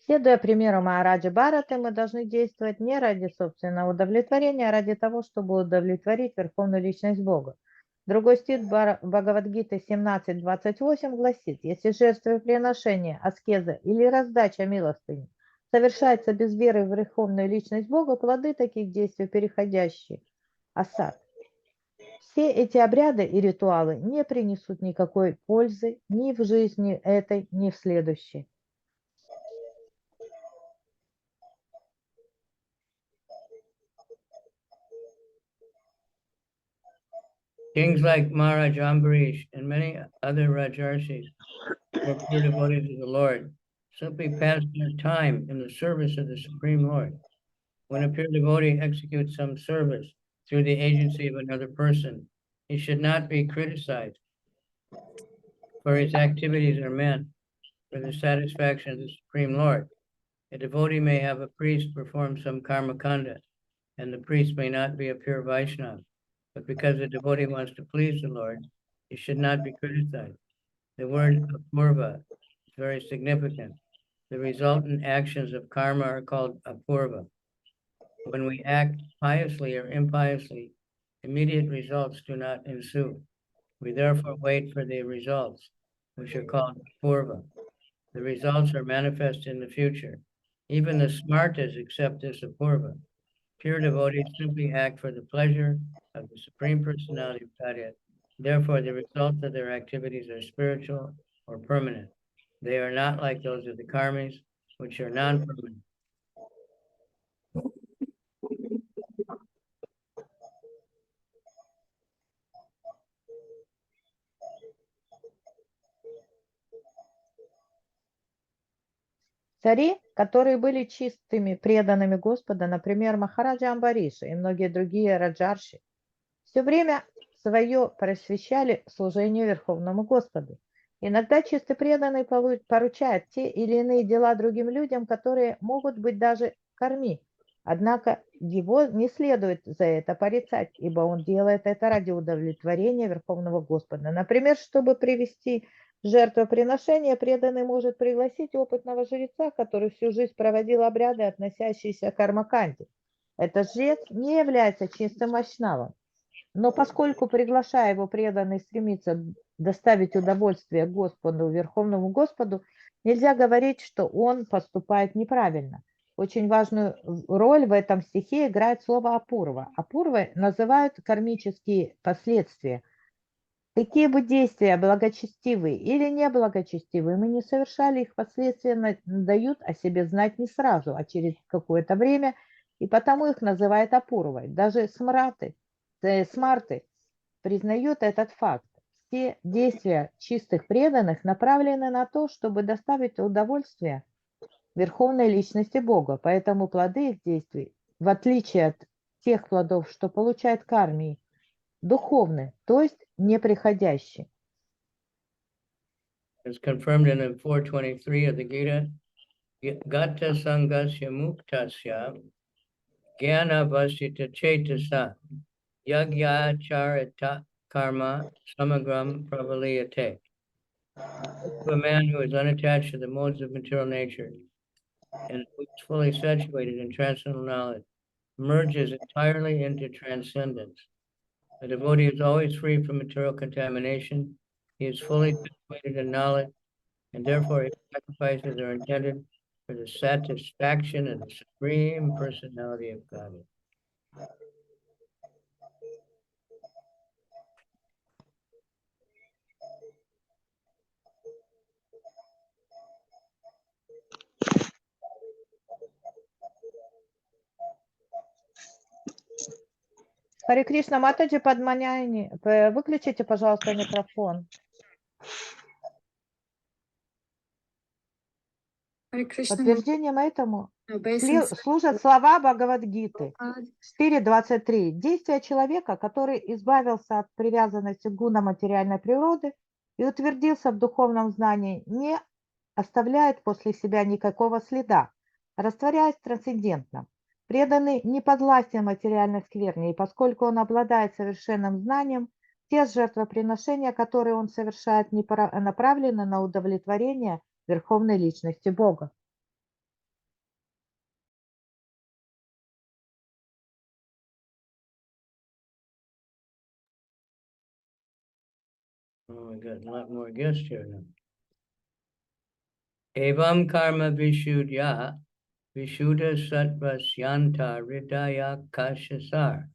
Следуя примеру Махараджи Бхараты, мы должны действовать не ради собственного удовлетворения, а ради того, чтобы удовлетворить Верховную Личность Бога. Другой стих Бхагавад-гиты 17.28 гласит: если жертвоприношение, аскеза или раздача милостыни совершается без веры в Верховную Личность Бога, плоды таких действий переходящие асад. Все эти обряды и ритуалы не принесут никакой пользы ни в жизни этой, ни в следующей. Kings like Maharaj Ambarish and many other Rajarshis who are pure devotees of the Lord simply pass their time in the service of the Supreme Lord. When a pure devotee executes some service through the agency of another person, he should not be criticized, for his activities are meant for the satisfaction of the Supreme Lord. A devotee may have a priest perform some karma kanda, and the priest may not be a pure Vaishnava. But because the devotee wants to please the Lord, he should not be criticized. The word apurva is very significant. The resultant actions of karma are called apurva. When we act piously or impiously, immediate results do not ensue. We therefore wait for the results, which are called apurva. The results are manifest in the future. Even the smartas accept this apurva. Pure devotees simply act for the pleasure of the Supreme Personality of Godhead. Therefore, the results of their activities are spiritual or permanent. They are not like those of the karmis, which are non-permanent. Цари, которые были чистыми, преданными Господа, например, Махараджа Амбариша и многие другие раджарши, все время свое просвещали служению Верховному Господу. Иногда чистый преданный поручает те или иные дела другим людям, которые могут быть даже карми. Однако его не следует за это порицать, ибо он делает это ради удовлетворения Верховного Господа. Например, чтобы привести жертвоприношение, преданный может пригласить опытного жреца, который всю жизнь проводил обряды, относящиеся к кармаканде. Этот жрец не является чистым вайшнавом. Но поскольку, приглашая его, преданный стремится доставить удовольствие Господу, Верховному Господу, нельзя говорить, что он поступает неправильно. Очень важную роль в этом стихе играет слово «апурва». Апурва называют кармические последствия. Какие бы действия, благочестивые или неблагочестивые, мы не совершали, их последствия дают о себе знать не сразу, а через какое-то время, и потому их называют апурвой. Даже смарты признают этот факт. Все действия чистых преданных направлены на то, чтобы доставить удовольствие Верховной Личности Бога, поэтому плоды их действий, в отличие от тех плодов, что получают карми, духовны, то есть неприходящие. As confirmed in the 423 of the Gita, Gata Sangasya Muktasya Jnana Vasita Chetasa Yagya Charita Karma Samagram Pravaliyate. A man who is unattached to the modes of material nature and who is fully situated in transcendental knowledge merges entirely into transcendence. The devotee is always free from material contamination. He is fully situated in knowledge, and therefore his sacrifices are intended for the satisfaction of the Supreme Personality of Godhead. Харе Кришна, Матаджи Падманяни, выключите, пожалуйста, микрофон. Подтверждением этому служат слова Бхагавад-гиты 4.23. Действия человека, который избавился от привязанности к гунам материальной природы и утвердился в духовном знании, не оставляет после себя никакого следа, растворяясь трансцендентно. Преданный не подвластен материальной скверне, и поскольку он обладает совершенным знанием, те жертвоприношения, которые он совершает, направлены на удовлетворение Верховной Личности Бога. Oh, we got a lot more guests here now. Evam karma vishuddhya vishuddha sattvasyanta hridaya kashasar.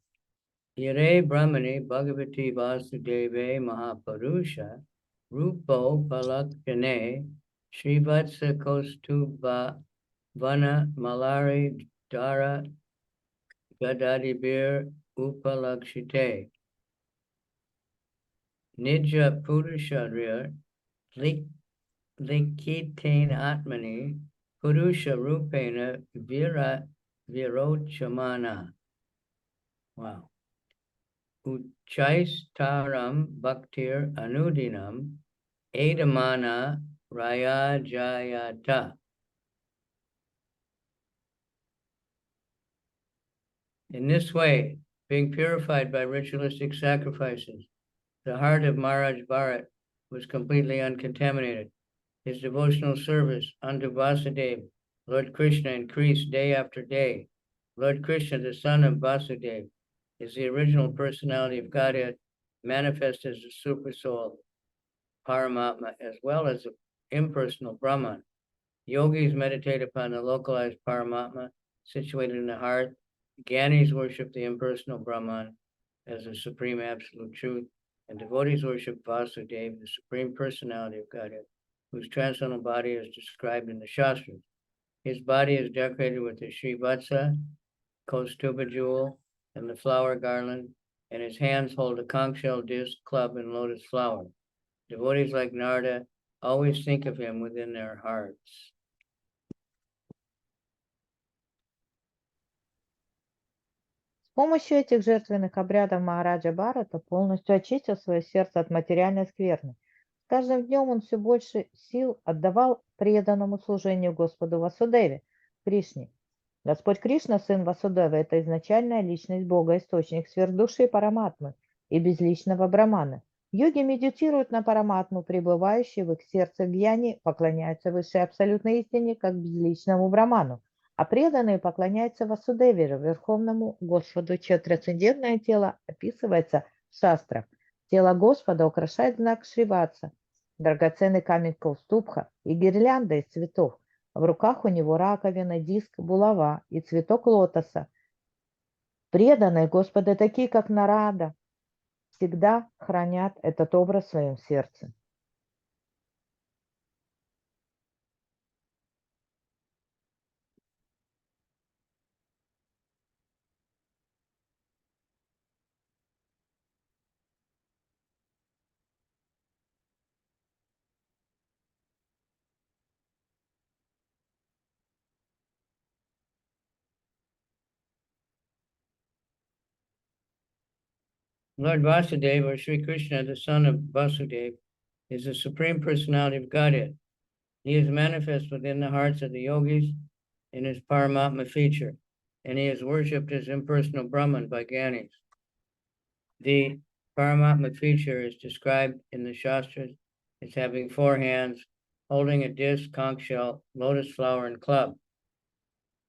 Yare Brahmani Bhagavati Vasudeve Mahapurusha Rupo Palakshane Srivatsa Kostubha Vana Malari Dara Gadadibir Upalakshite Nija Purusharya Likitain Atmani Purusha Rupena Virochamana. Wow. Uchaistaram Bhaktir Anudinam Edamana Rayajayata. In this way, being purified by ritualistic sacrifices, the heart of Maharaj Bharat was completely uncontaminated. His devotional service unto Vasudeva, Lord Krishna, increased day after day. Lord Krishna, the son of Vasudeva, is the original personality of Godhead, manifest as the super soul, Paramatma, as well as the impersonal Brahman. Yogis meditate upon the localized Paramatma situated in the heart. Gyanis worship the impersonal Brahman as the supreme absolute truth, and devotees worship Vasudeva, the supreme personality of Godhead, whose transcendental body is described in the Shastras. His body is decorated with the Srivatsa, Kaustuba jewel, and the flower garland, and his hands hold a conch shell disc, club, and lotus flower. Devotees like Narada always think of him within their hearts. помощью этих жертвенных обрядов Махараджа Бхарата полностью очистил свое сердце от материальной скверны. С каждым днем он все больше сил отдавал преданному служению Господу Васудеве, Кришне. Господь Кришна, сын Васудевы, это изначальная личность Бога, источник сверхдуши Параматмы и безличного Брамана. Йоги медитируют на Параматму, пребывающие в их сердце гьяни, поклоняются высшей абсолютной истине, как безличному Браману, а преданные поклоняются Васудеве, Верховному Господу, чье трансцендентное тело описывается в шастрах. Тело Господа украшает знак Шриватса, драгоценный камень Каустубха и гирлянда из цветов. В руках у него раковина, диск, булава и цветок лотоса. Преданные Господа, такие как Нарада, всегда хранят этот образ в своем сердце. Lord Vasudeva, or Sri Krishna, the son of Vasudeva, is the Supreme Personality of Godhead. He is manifest within the hearts of the yogis in his Paramatma feature, and he is worshipped as impersonal Brahman by Gyanis. The Paramatma feature is described in the Shastras as having 4 hands, holding a disc, conch shell, lotus flower, and club.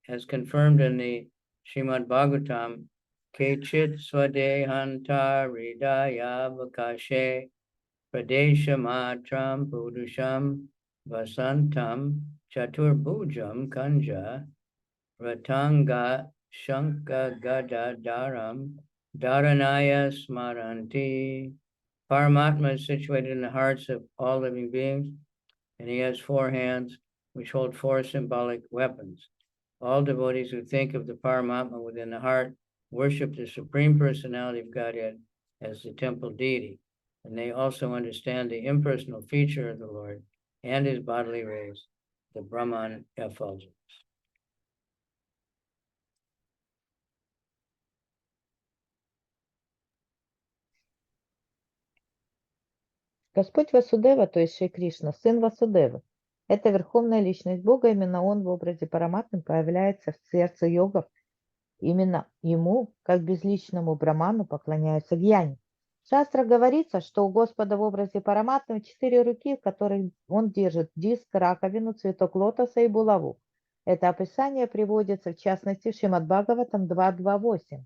As confirmed in the Srimad Bhagavatam, Kechit Swadehantari Daya Vakashe Pradeshamatram Purusham Vasantam Chaturbhujam Kanja Ratanga Shanka Gada Dharam Dharanaya Smaranti. Paramatma is situated in the hearts of all living beings, and he has 4 hands which hold 4 symbolic weapons. All devotees who think of the Paramatma within the heart worship the Supreme Personality of Godhead as the temple deity, and they also understand the impersonal feature of the Lord and his bodily rays, the Brahman effulgence. Господь Васудева, то есть Шри Кришна, сын Васудевы, это верховная личность Бога, именно он в образе Параматмы появляется в сердце йогов. Именно ему, как безличному Браману, поклоняются гьяни. В шастрах говорится, что у Господа в образе Параматмы 4 руки, в которых он держит диск, раковину, цветок лотоса и булаву. Это описание приводится в частности в Шримад Бхагаватам 2.2.8.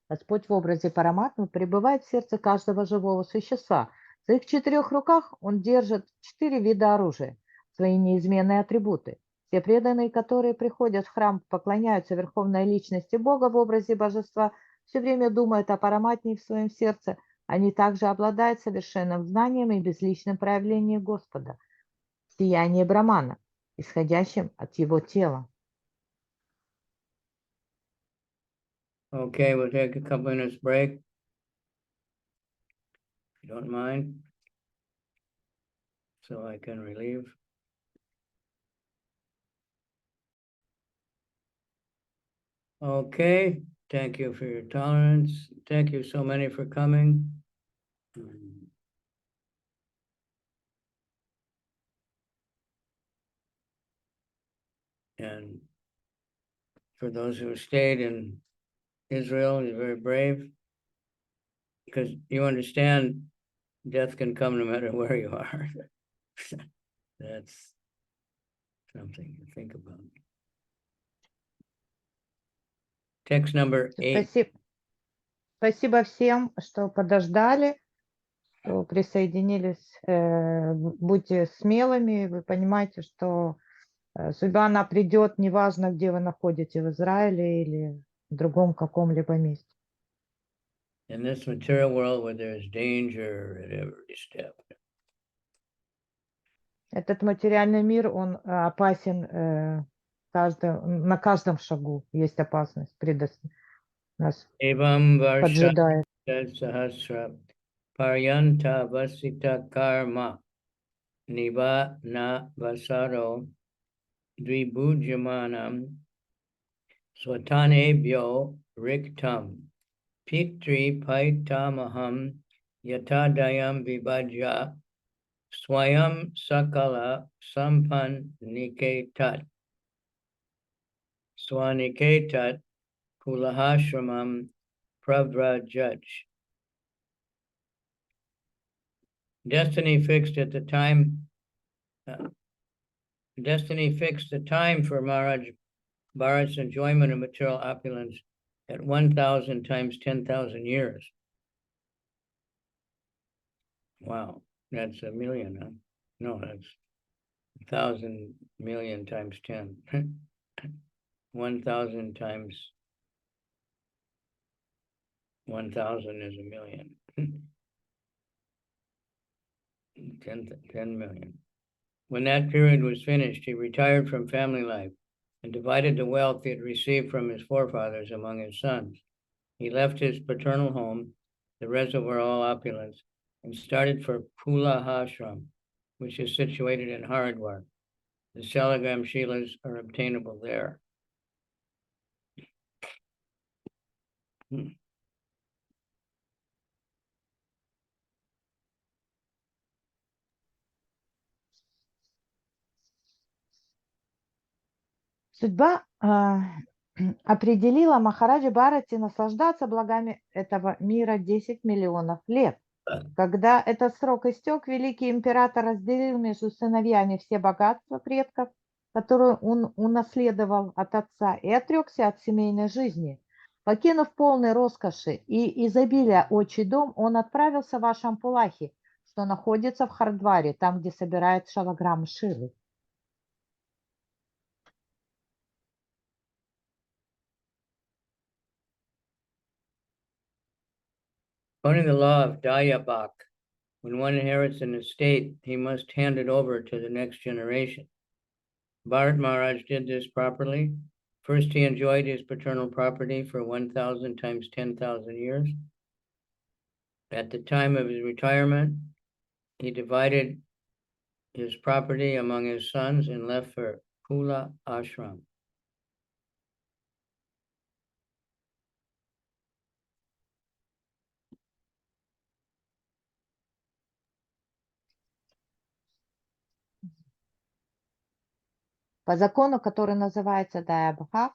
Господь в образе Параматмы пребывает в сердце каждого живого существа. В своих 4 руках он держит 4 вида оружия, свои неизменные атрибуты. Все преданные, которые приходят в храм, поклоняются верховной личности Бога в образе божества, все время думают о Параматме в своем сердце. Они также обладают совершенным знанием и безличным проявлением Господа, сияние Брамана, исходящим от его тела. Okay, we'll take a couple minutes break, if you don't mind, so I can relieve. Okay, thank you for your tolerance. Thank you so many for coming. And for those who stayed in Israel, you're very brave, because you understand death can come no matter where you are. That's something to think about. Text number 8. Спасибо всем, что подождали, что присоединились. Будьте смелыми, вы понимаете, что судьба, она придет, неважно, где вы находитесь, в Израиле или в другом каком-либо месте. In this material world where there is danger at every step. Этот материальный мир, он опасен, на каждом шагу есть опасность, нас Evam поджидает. Sahasra Paryanta Vasita Karma Niva Na Vasaro Dvibhujamanam Swatanebhyo Riktam Pitri Paitamaham Yatadayam Vibhajya Swayam Sakala Sampan Niketat Swaniketat Kulahashramam Pravrajaj. Destiny fixed the time for Maharaj Bharat's enjoyment of material opulence at 1,000 times 10,000 years. Wow, that's a million, huh? No, that's 1,000 million times 10. 1,000 times 1,000 is a million. 10 million. When that period was finished, he retired from family life and divided the wealth he had received from his forefathers among his sons. He left his paternal home, the reservoir of all opulence, and started for Pulahashram, which is situated in Haridwar. The Salagram Shilas are obtainable there. Судьба определила Махараджи Бхарати наслаждаться благами этого мира 10 миллионов лет. Когда этот срок истек, великий император разделил между сыновьями все богатства предков, которые он унаследовал от отца, и отрекся от семейной жизни. Покинув полной роскоши и изобилия отчий дом, он отправился в Ашампулахи, что находится в Хардваре, там, где собирают шалаграммы Шилы. According to the law of Dayabak, when one inherits an estate, he must hand it over to the next generation. Bharat Maharaj did this properly. First, he enjoyed his paternal property for 1,000 times 10,000 years. At the time of his retirement, he divided his property among his sons and left for Pula Ashram. По закону, который называется Дайабха,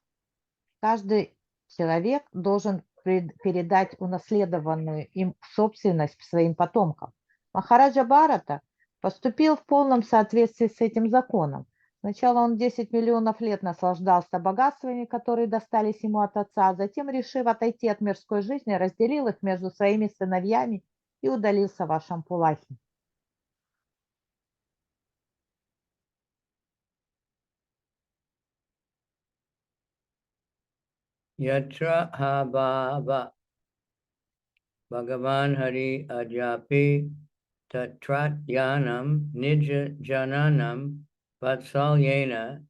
каждый человек должен передать унаследованную им собственность своим потомкам. Махараджа Бхарата поступил в полном соответствии с этим законом. Сначала он 10 миллионов лет наслаждался богатствами, которые достались ему от отца, а затем, решив отойти от мирской жизни, разделил их между своими сыновьями и удалился в Ашампулахи. Yatra habhava Bhagavan Hari Ajapi Tatratyanam Nija Jananam Vatsalyena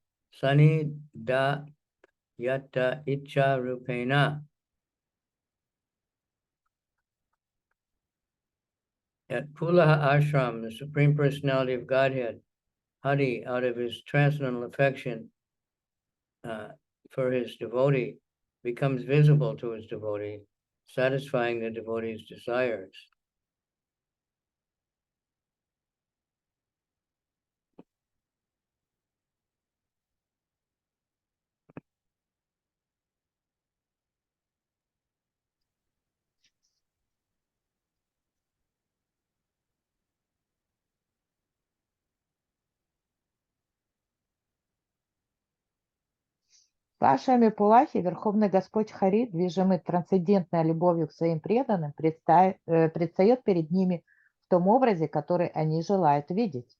Sanida Yata Icha Rupena. At Pulaha Ashram, the Supreme Personality of Godhead, Hari, out of his transcendental affection for his devotee, becomes visible to his devotee, satisfying the devotee's desires. В Ашраме Пулахи Верховный Господь Хари, движимый трансцендентной любовью к своим преданным, предстает перед ними в том образе, который они желают видеть.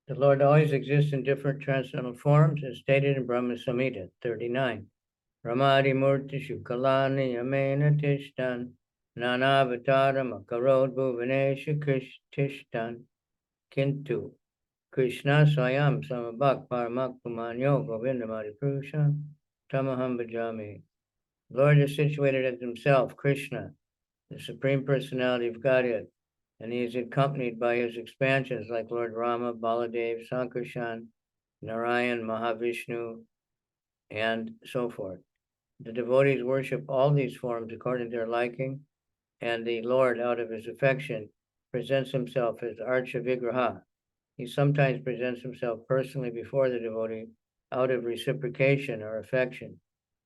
The Lord always exists in different transcendental forms, as stated in Brahma Samhita 39. Ramadi Murti Shukalani Yamena Tishtan Nanavataram Akarod Bhuvanesha Tishtan Kintu Krishna Swayam Samabhak Paramak Pumanyo Govindamadi Purusha Tamaham Bhajami. Lord is situated as himself, Krishna, the Supreme Personality of Godhead, and he is accompanied by his expansions like Lord Rama, Baladev, Sankarshan, Narayan, Mahavishnu, and so forth. The devotees worship all these forms according to their liking, and the Lord, out of his affection, presents himself as Ṛṣabhadeva. He sometimes presents himself personally before the devotee out of reciprocation or affection.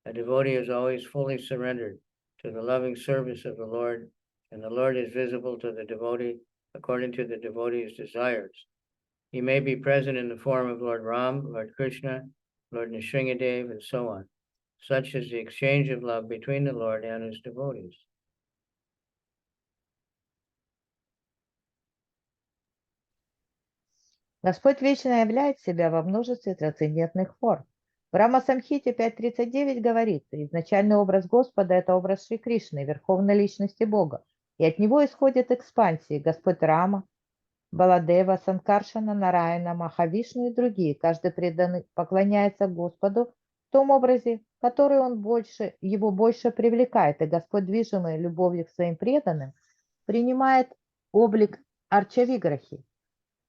A devotee is always fully surrendered to the loving service of the Lord, and the Lord is visible to the devotee according to the devotee's desires. He may be present in the form of Lord Ram, Lord Krishna, Lord Ṛṣabhadeva, and so on. Such is the exchange of love between the Lord and his devotees. Господь вечно являет себя во множестве трансцендентных форм. В Рама-самхите 5.39 говорится, изначальный образ Господа – это образ Шри Кришны, верховной личности Бога, и от него исходят экспансии Господь Рама, Баладева, Санкаршана, Нараяна, Махавишну и другие. Каждый преданный поклоняется Господу в том образе, который его больше привлекает, и Господь, движимый любовью к своим преданным, принимает облик Арчавиграхи.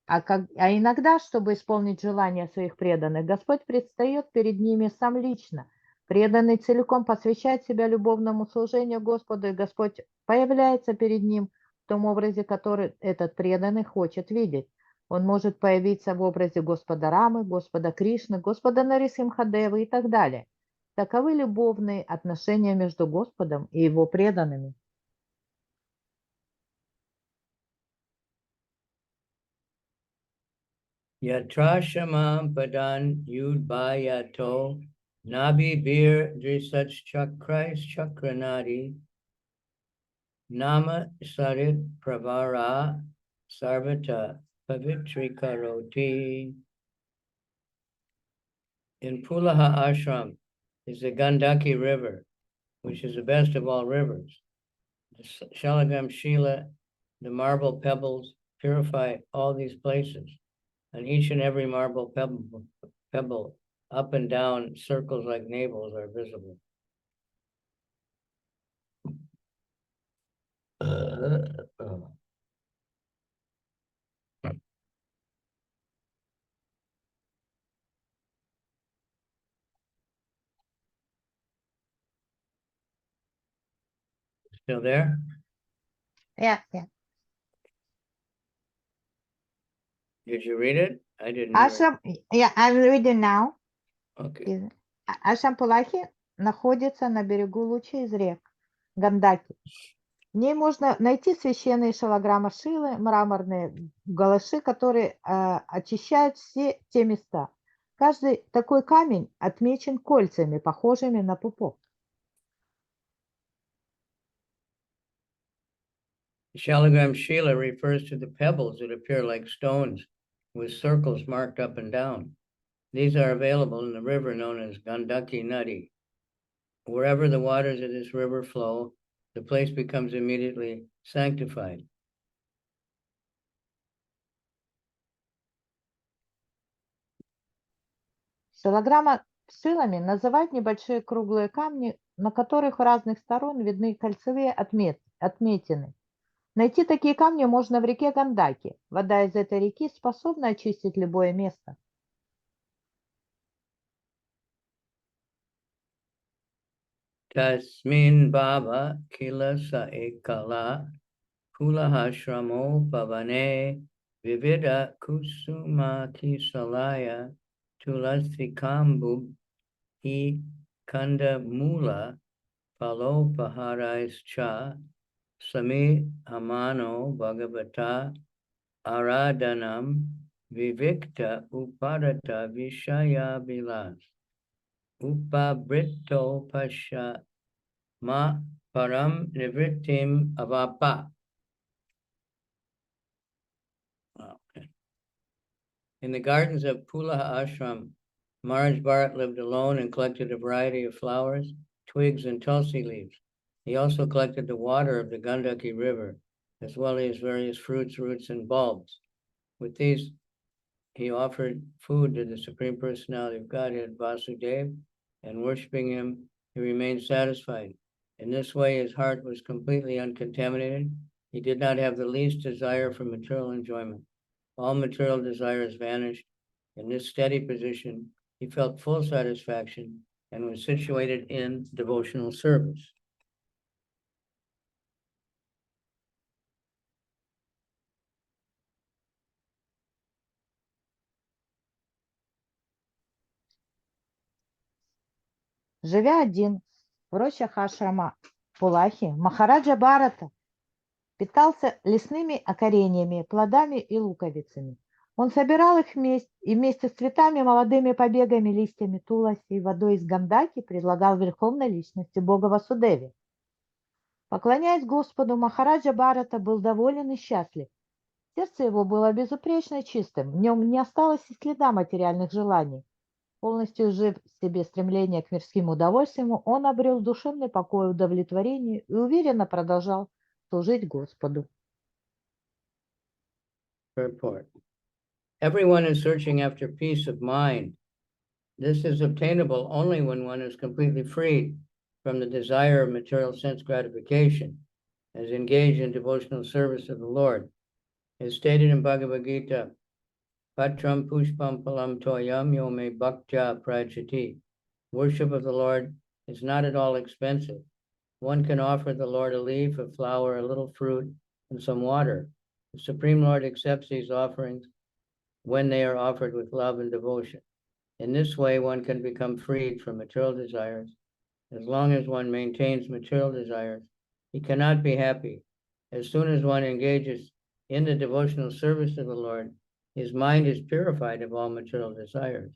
А иногда, чтобы исполнить желания своих преданных, Господь предстает перед ними сам лично. Преданный целиком посвящает себя любовному служению Господу, и Господь появляется перед ним в том образе, который этот преданный хочет видеть. Он может появиться в образе Господа Рамы, Господа Кришны, Господа Ṛṣabhadeva и так далее. Таковы любовные отношения между Господом и его преданными. Yatra shamam padan yudbayato nabi bir drisach chakrais chakranadi nama sarit pravara sarvata pavitri karoti. In Pulaha ashram is the Gandaki river, which is the best of all rivers. The Shalagam Shila, the marble pebbles, purify all these places. And each and every marble pebble, up and down, circles like navels are visible. Still there? Yeah. Did you read it? I didn't hear Ашрам, I'm reading now. it. Okay. Ашрам Пулахи находится на берегу лучей из рек Гандаки. В ней можно найти священные шалограммы Шилы, мраморные галаши, которые очищают все те места. Каждый такой камень отмечен кольцами, похожими на пупок. Shalagram Shila refers to the pebbles that appear like stones with circles marked up and down. These are available in the river known as Gandaki Nadi. Wherever the waters of this river flow, the place becomes immediately sanctified. Шалограмма Шилами называют небольшие круглые камни, на которых с разных сторон видны кольцевые отметины. Найти такие камни можно в реке Гандаки. Вода из этой реки способна очистить любое место. Tasmin Baba Kila Sa Ekala Kulahashramo Bhavane Vivida Kusuma Kisalaya Tulasikambu Hi Kanda Mula Palopaharais Cha Sami Hamano Bhagavata Aradanam Vivikta Uparata Vishaya Vilas Upabrito Pasha Ma Param Nivritim Avapa. Okay. In the gardens of Pulaha Ashram, Maharaj Bharat lived alone and collected a variety of flowers, twigs, and tulsi leaves. He also collected the water of the Gandaki river, as well as various fruits, roots, and bulbs. With these, he offered food to the Supreme Personality of Godhead, Vasudeva, and worshiping him, he remained satisfied. In this way, his heart was completely uncontaminated, He did not have the least desire for material enjoyment. All material desires vanished. In this steady position, he felt full satisfaction and was situated in devotional service. Живя один в рощах ашрама Пулахи, Махараджа Бхарата питался лесными окореньями, плодами и луковицами. Он собирал их вместе с цветами, молодыми побегами, листьями туласи и водой из Гандаки предлагал верховной личности Бога Васудеве. Поклоняясь Господу, Махараджа Бхарата был доволен и счастлив. Сердце его было безупречно чистым, в нем не осталось и следа материальных желаний. Полностью жив в себе стремление к мирским удовольствиям, он обрел душевный покой и удовлетворение и уверенно продолжал служить Господу. Purport. Everyone is searching after peace of mind. This is obtainable only when one is completely freed from the desire of material sense gratification, as engaged in devotional service of the Lord. As stated in Bhagavad Gita, Patram Pushpam Palam Toyam Yome Bhaktya Prachati. Worship of the Lord is not at all expensive. One can offer the Lord a leaf, a flower, a little fruit, and some water. The Supreme Lord accepts these offerings when they are offered with love and devotion. In this way, one can become freed from material desires. As long as one maintains material desires, he cannot be happy. As soon as one engages in the devotional service of the Lord, his mind is purified of all material desires.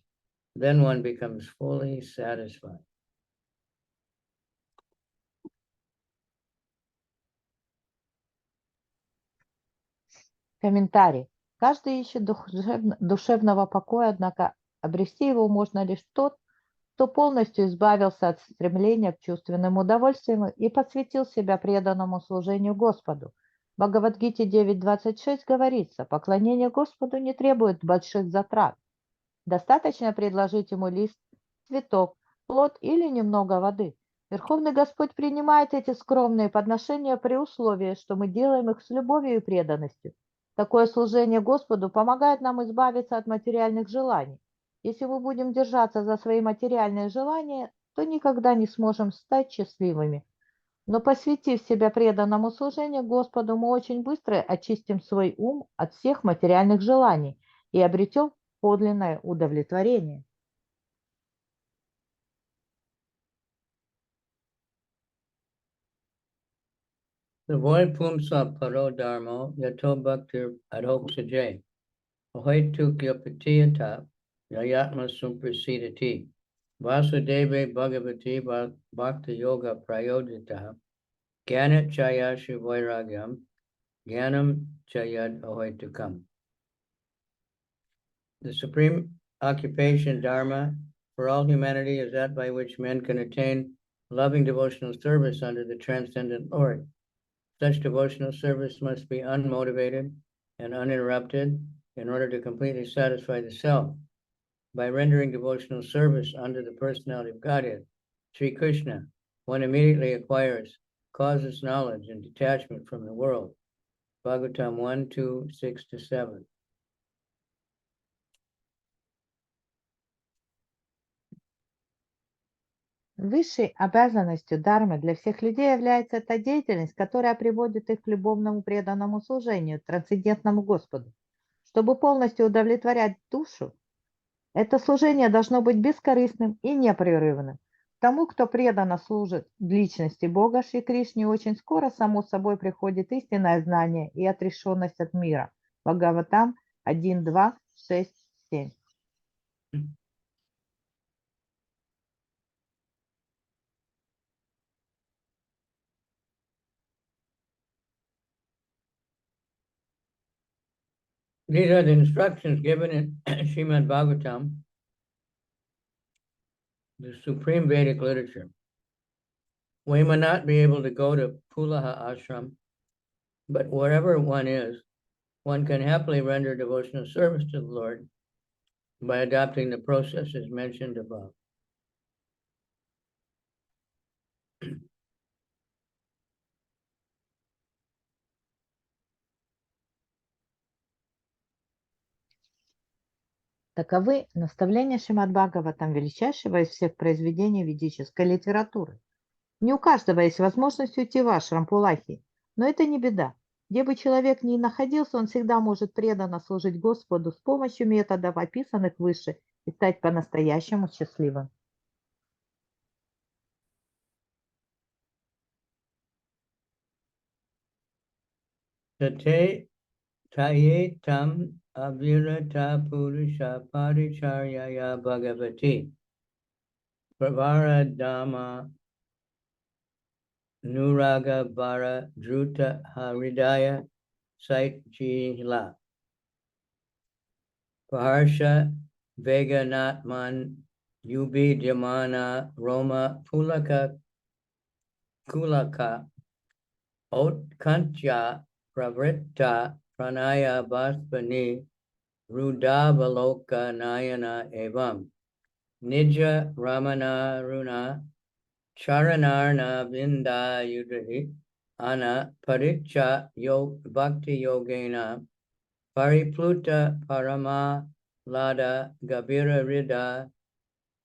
Then one becomes fully satisfied. Комментарий. Каждый ищет душевного покоя, однако обрести его можно лишь тот, кто полностью избавился от стремления к чувственным удовольствиям и посвятил себя преданному служению Господу. В Бхагавад-гите 9.26 говорится, поклонение Господу не требует больших затрат. Достаточно предложить ему лист, цветок, плод или немного воды. Верховный Господь принимает эти скромные подношения при условии, что мы делаем их с любовью и преданностью. Такое служение Господу помогает нам избавиться от материальных желаний. Если мы будем держаться за свои материальные желания, то никогда не сможем стать счастливыми. Но посвятив себя преданному служению Господу, мы очень быстро очистим свой ум от всех материальных желаний и обретем подлинное удовлетворение. The void pumsa paro dharmo yato bhaktir adhoksajay. Ahoitukya patiyata yayatma sumprasidati. Vasudeve bhagavati bhakti yoga prayodhita. Gyanat chaya shivairagyam. Gyanam chayad ahoitukam. The supreme occupation, dharma, for all humanity is that by which men can attain loving devotional service under the transcendent Lord. Such devotional service must be unmotivated and uninterrupted in order to completely satisfy the self. By rendering devotional service under the personality of Godhead, Sri Krishna, one immediately acquires causeless knowledge and detachment from the world. Bhagavatam 1, 2, 6-7. Высшей обязанностью дharмы для всех людей является та деятельность, которая приводит их к любовному преданному служению, трансцендентному Господу. Чтобы полностью удовлетворять душу, это служение должно быть бескорыстным и непрерывным. Тому, кто преданно служит личности Бога Шри Кришне, очень скоро само собой приходит истинное знание и отрешенность от мира. Бхагаватам 1, 2, 6, 7. These are the instructions given in Srimad Bhagavatam, the supreme Vedic literature. We may not be able to go to Pulaha ashram, but wherever one is, one can happily render devotional service to the Lord by adopting the processes mentioned above. Таковы наставления Шримад Бхагаватам, величайшего из всех произведений ведической литературы. Не у каждого есть возможность уйти в ашрам Пулахи, но это не беда. Где бы человек ни находился, он всегда может преданно служить Господу с помощью методов, описанных выше, и стать по-настоящему счастливым. Tate taye tam avirata purusha paricharyaya bhagavati pravaradama nuraga vara druta haridaya sait jila paharsha veganatman yubi dhyamana roma pulaka kulaka Otkantya pravritta pranaya baspani rudavaloka nayana evam nija ramana runa charanarna vinda yudhi ana paricha yog bhakti yogena paripluta parama lada gabira rida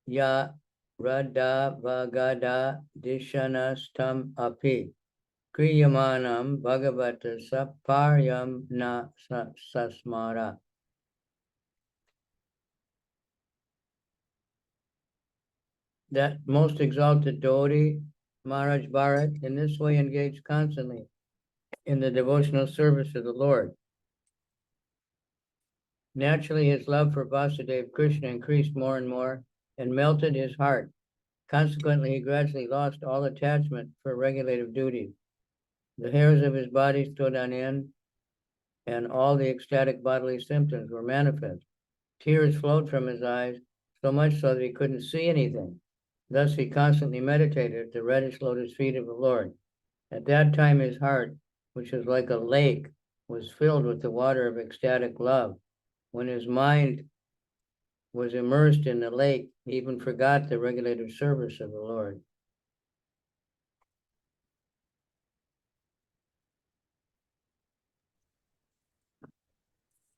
ya radha vagada dishanastam api Kriyamanam Bhagavata Saparyam Na Sasmara. That most exalted devotee, Maharaj Bharat, in this way engaged constantly in the devotional service of the Lord. Naturally, his love for Vasudeva Krishna increased more and more and melted his heart. Consequently, he gradually lost all attachment for regulative duties. The hairs of his body stood on end, and all the ecstatic bodily symptoms were manifest. Tears flowed from his eyes, so much so that he couldn't see anything. Thus he constantly meditated at the reddish lotus feet of the Lord. At that time his heart, which was like a lake, was filled with the water of ecstatic love. When his mind was immersed in the lake, he even forgot the regulative service of the Lord.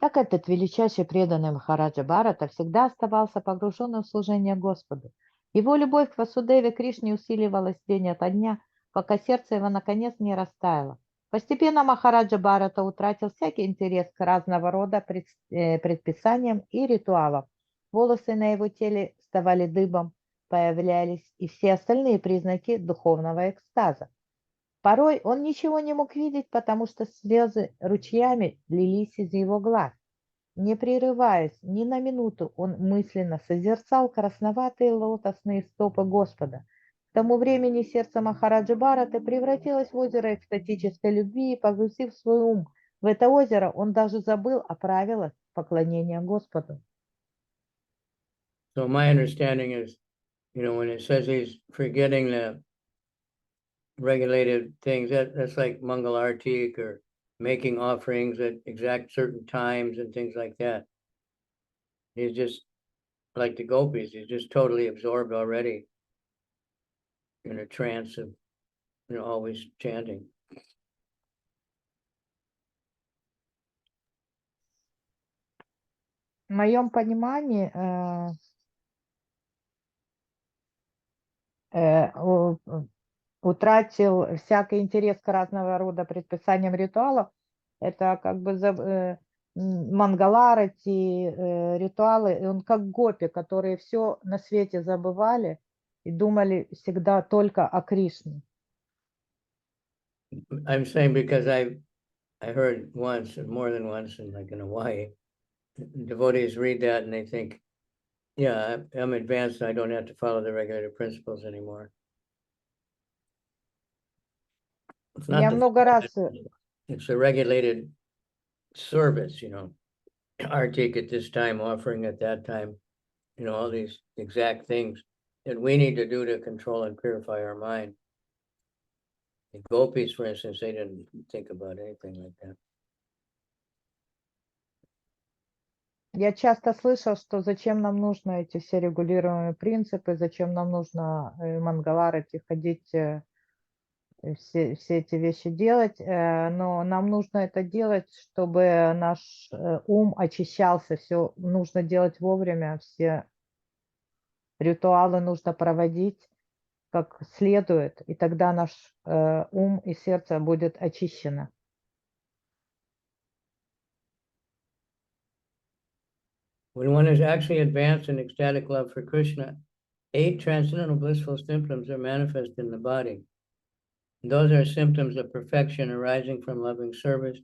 Так этот величайший преданный Махараджа Бхарата всегда оставался погруженным в служение Господу. Его любовь к Васудеве Кришне усиливалась день ото дня, пока сердце его наконец не растаяло. Постепенно Махараджа Бхарата утратил всякий интерес к разного рода предписаниям и ритуалам. Волосы на его теле вставали дыбом, появлялись и все остальные признаки духовного экстаза. Порой он ничего не мог видеть, потому что слезы ручьями лились из его глаз. Не прерываясь ни на минуту, он мысленно созерцал красноватые лотосные стопы Господа. К тому времени сердце Махараджи Бхараты превратилось в озеро экстатической любви, и, погрузив свой ум в это озеро, он даже забыл о правилах поклонения Господу. So my understanding is, when it says he's forgetting the regulated things, that's like Mangal Artik or making offerings at exact certain times and things like that. He's just like the gopis, he's just totally absorbed already in a trance of, always chanting. В моем понимании, утратил всякий интерес к разного рода предписаниям ритуалов. Это как бы мангаларати, ритуалы. И он как гопи, которые все на свете забывали и думали всегда только о Кришне. I'm saying because I heard once, more than once, in Hawaii, devotees read that and they think, yeah, I'm advanced, I don't have to follow the regulative principles anymore. It's not Я много раз it's a regulated service, Artik at this time, offering at that time, all these exact things that we need to do to control and purify our mind. The gopis, for instance, they didn't think about anything like that. Я часто слышал, что зачем нам нужны эти все регулируемые принципы, зачем нам нужно мангаларати ходить все эти вещи делать, но нам нужно это делать, чтобы наш ум очищался, все нужно делать вовремя, все ритуалы нужно проводить как следует, и тогда наш ум и сердце будет очищено. When one is actually advanced in ecstatic love for Krishna, 8 transcendental blissful symptoms are manifest in the body. Those are symptoms of perfection arising from loving service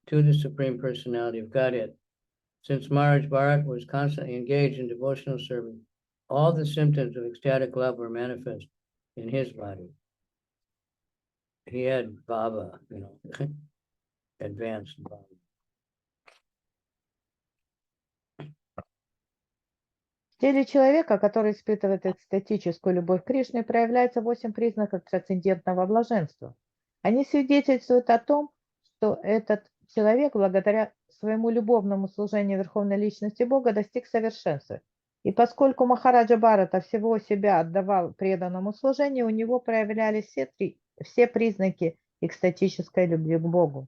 to the Supreme Personality of Godhead. Since Maharaj Bharat was constantly engaged in devotional service, all the symptoms of ecstatic love were manifest in his body. He had Baba, advanced Baba. В теле человека, который испытывает экстатическую любовь к Кришне, проявляется 8 признаков трансцендентного блаженства. Они свидетельствуют о том, что этот человек, благодаря своему любовному служению Верховной Личности Бога, достиг совершенства. И поскольку Махараджа Бхарата всего себя отдавал преданному служению, у него проявлялись все признаки экстатической любви к Богу.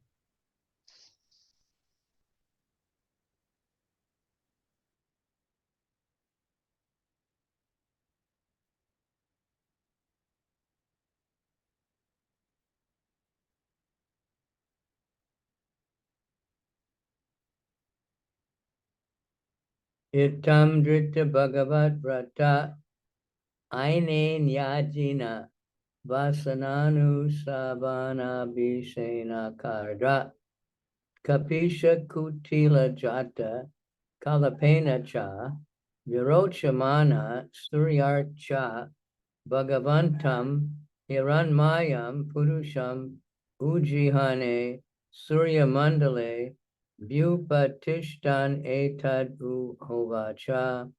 Itam drita bhagavat vrata aine nyajina vasananu sabana bhisena karda kapisha kutila jata kalapena cha virochamana suryarcha bhagavantam hiranmayam purusham ujihane suryamandale Vyupatishtan etad uhovacha.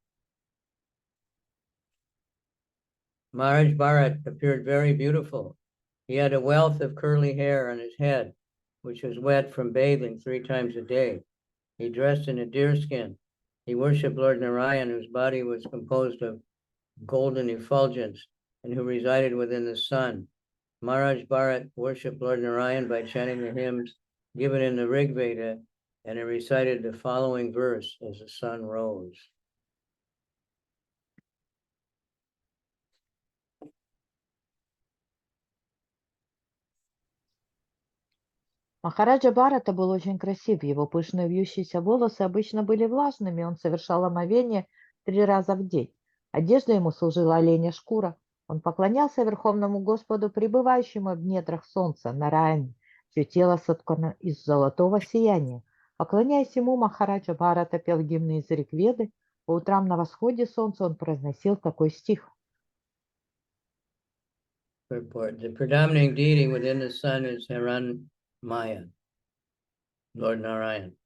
Maharaj Bharat appeared very beautiful. He had a wealth of curly hair on his head, which was wet from bathing 3 times a day. He dressed in a deer skin. He worshipped Lord Narayan, whose body was composed of golden effulgence and who resided within the sun. Maharaj Bharat worshipped Lord Narayan by chanting the hymns given in the Rig Veda, and he recited the following verse as the sun rose. Махараджа Бхарата был очень красив. Его пышные вьющиеся волосы обычно были влажными. Он совершал омовение 3 раза в день. Одежда ему служила оленя шкура. Он поклонялся Верховному Господу, пребывающему в недрах солнца, Нараяне, чье тело соткано из золотого сияния. Поклоняясь ему, Махараджа Бхарата пел гимны из Ригведы. По утрам на восходе солнца он произносил такой стих. Purport. The predominating deity within the sun is Hiranmaya, Lord Narayan.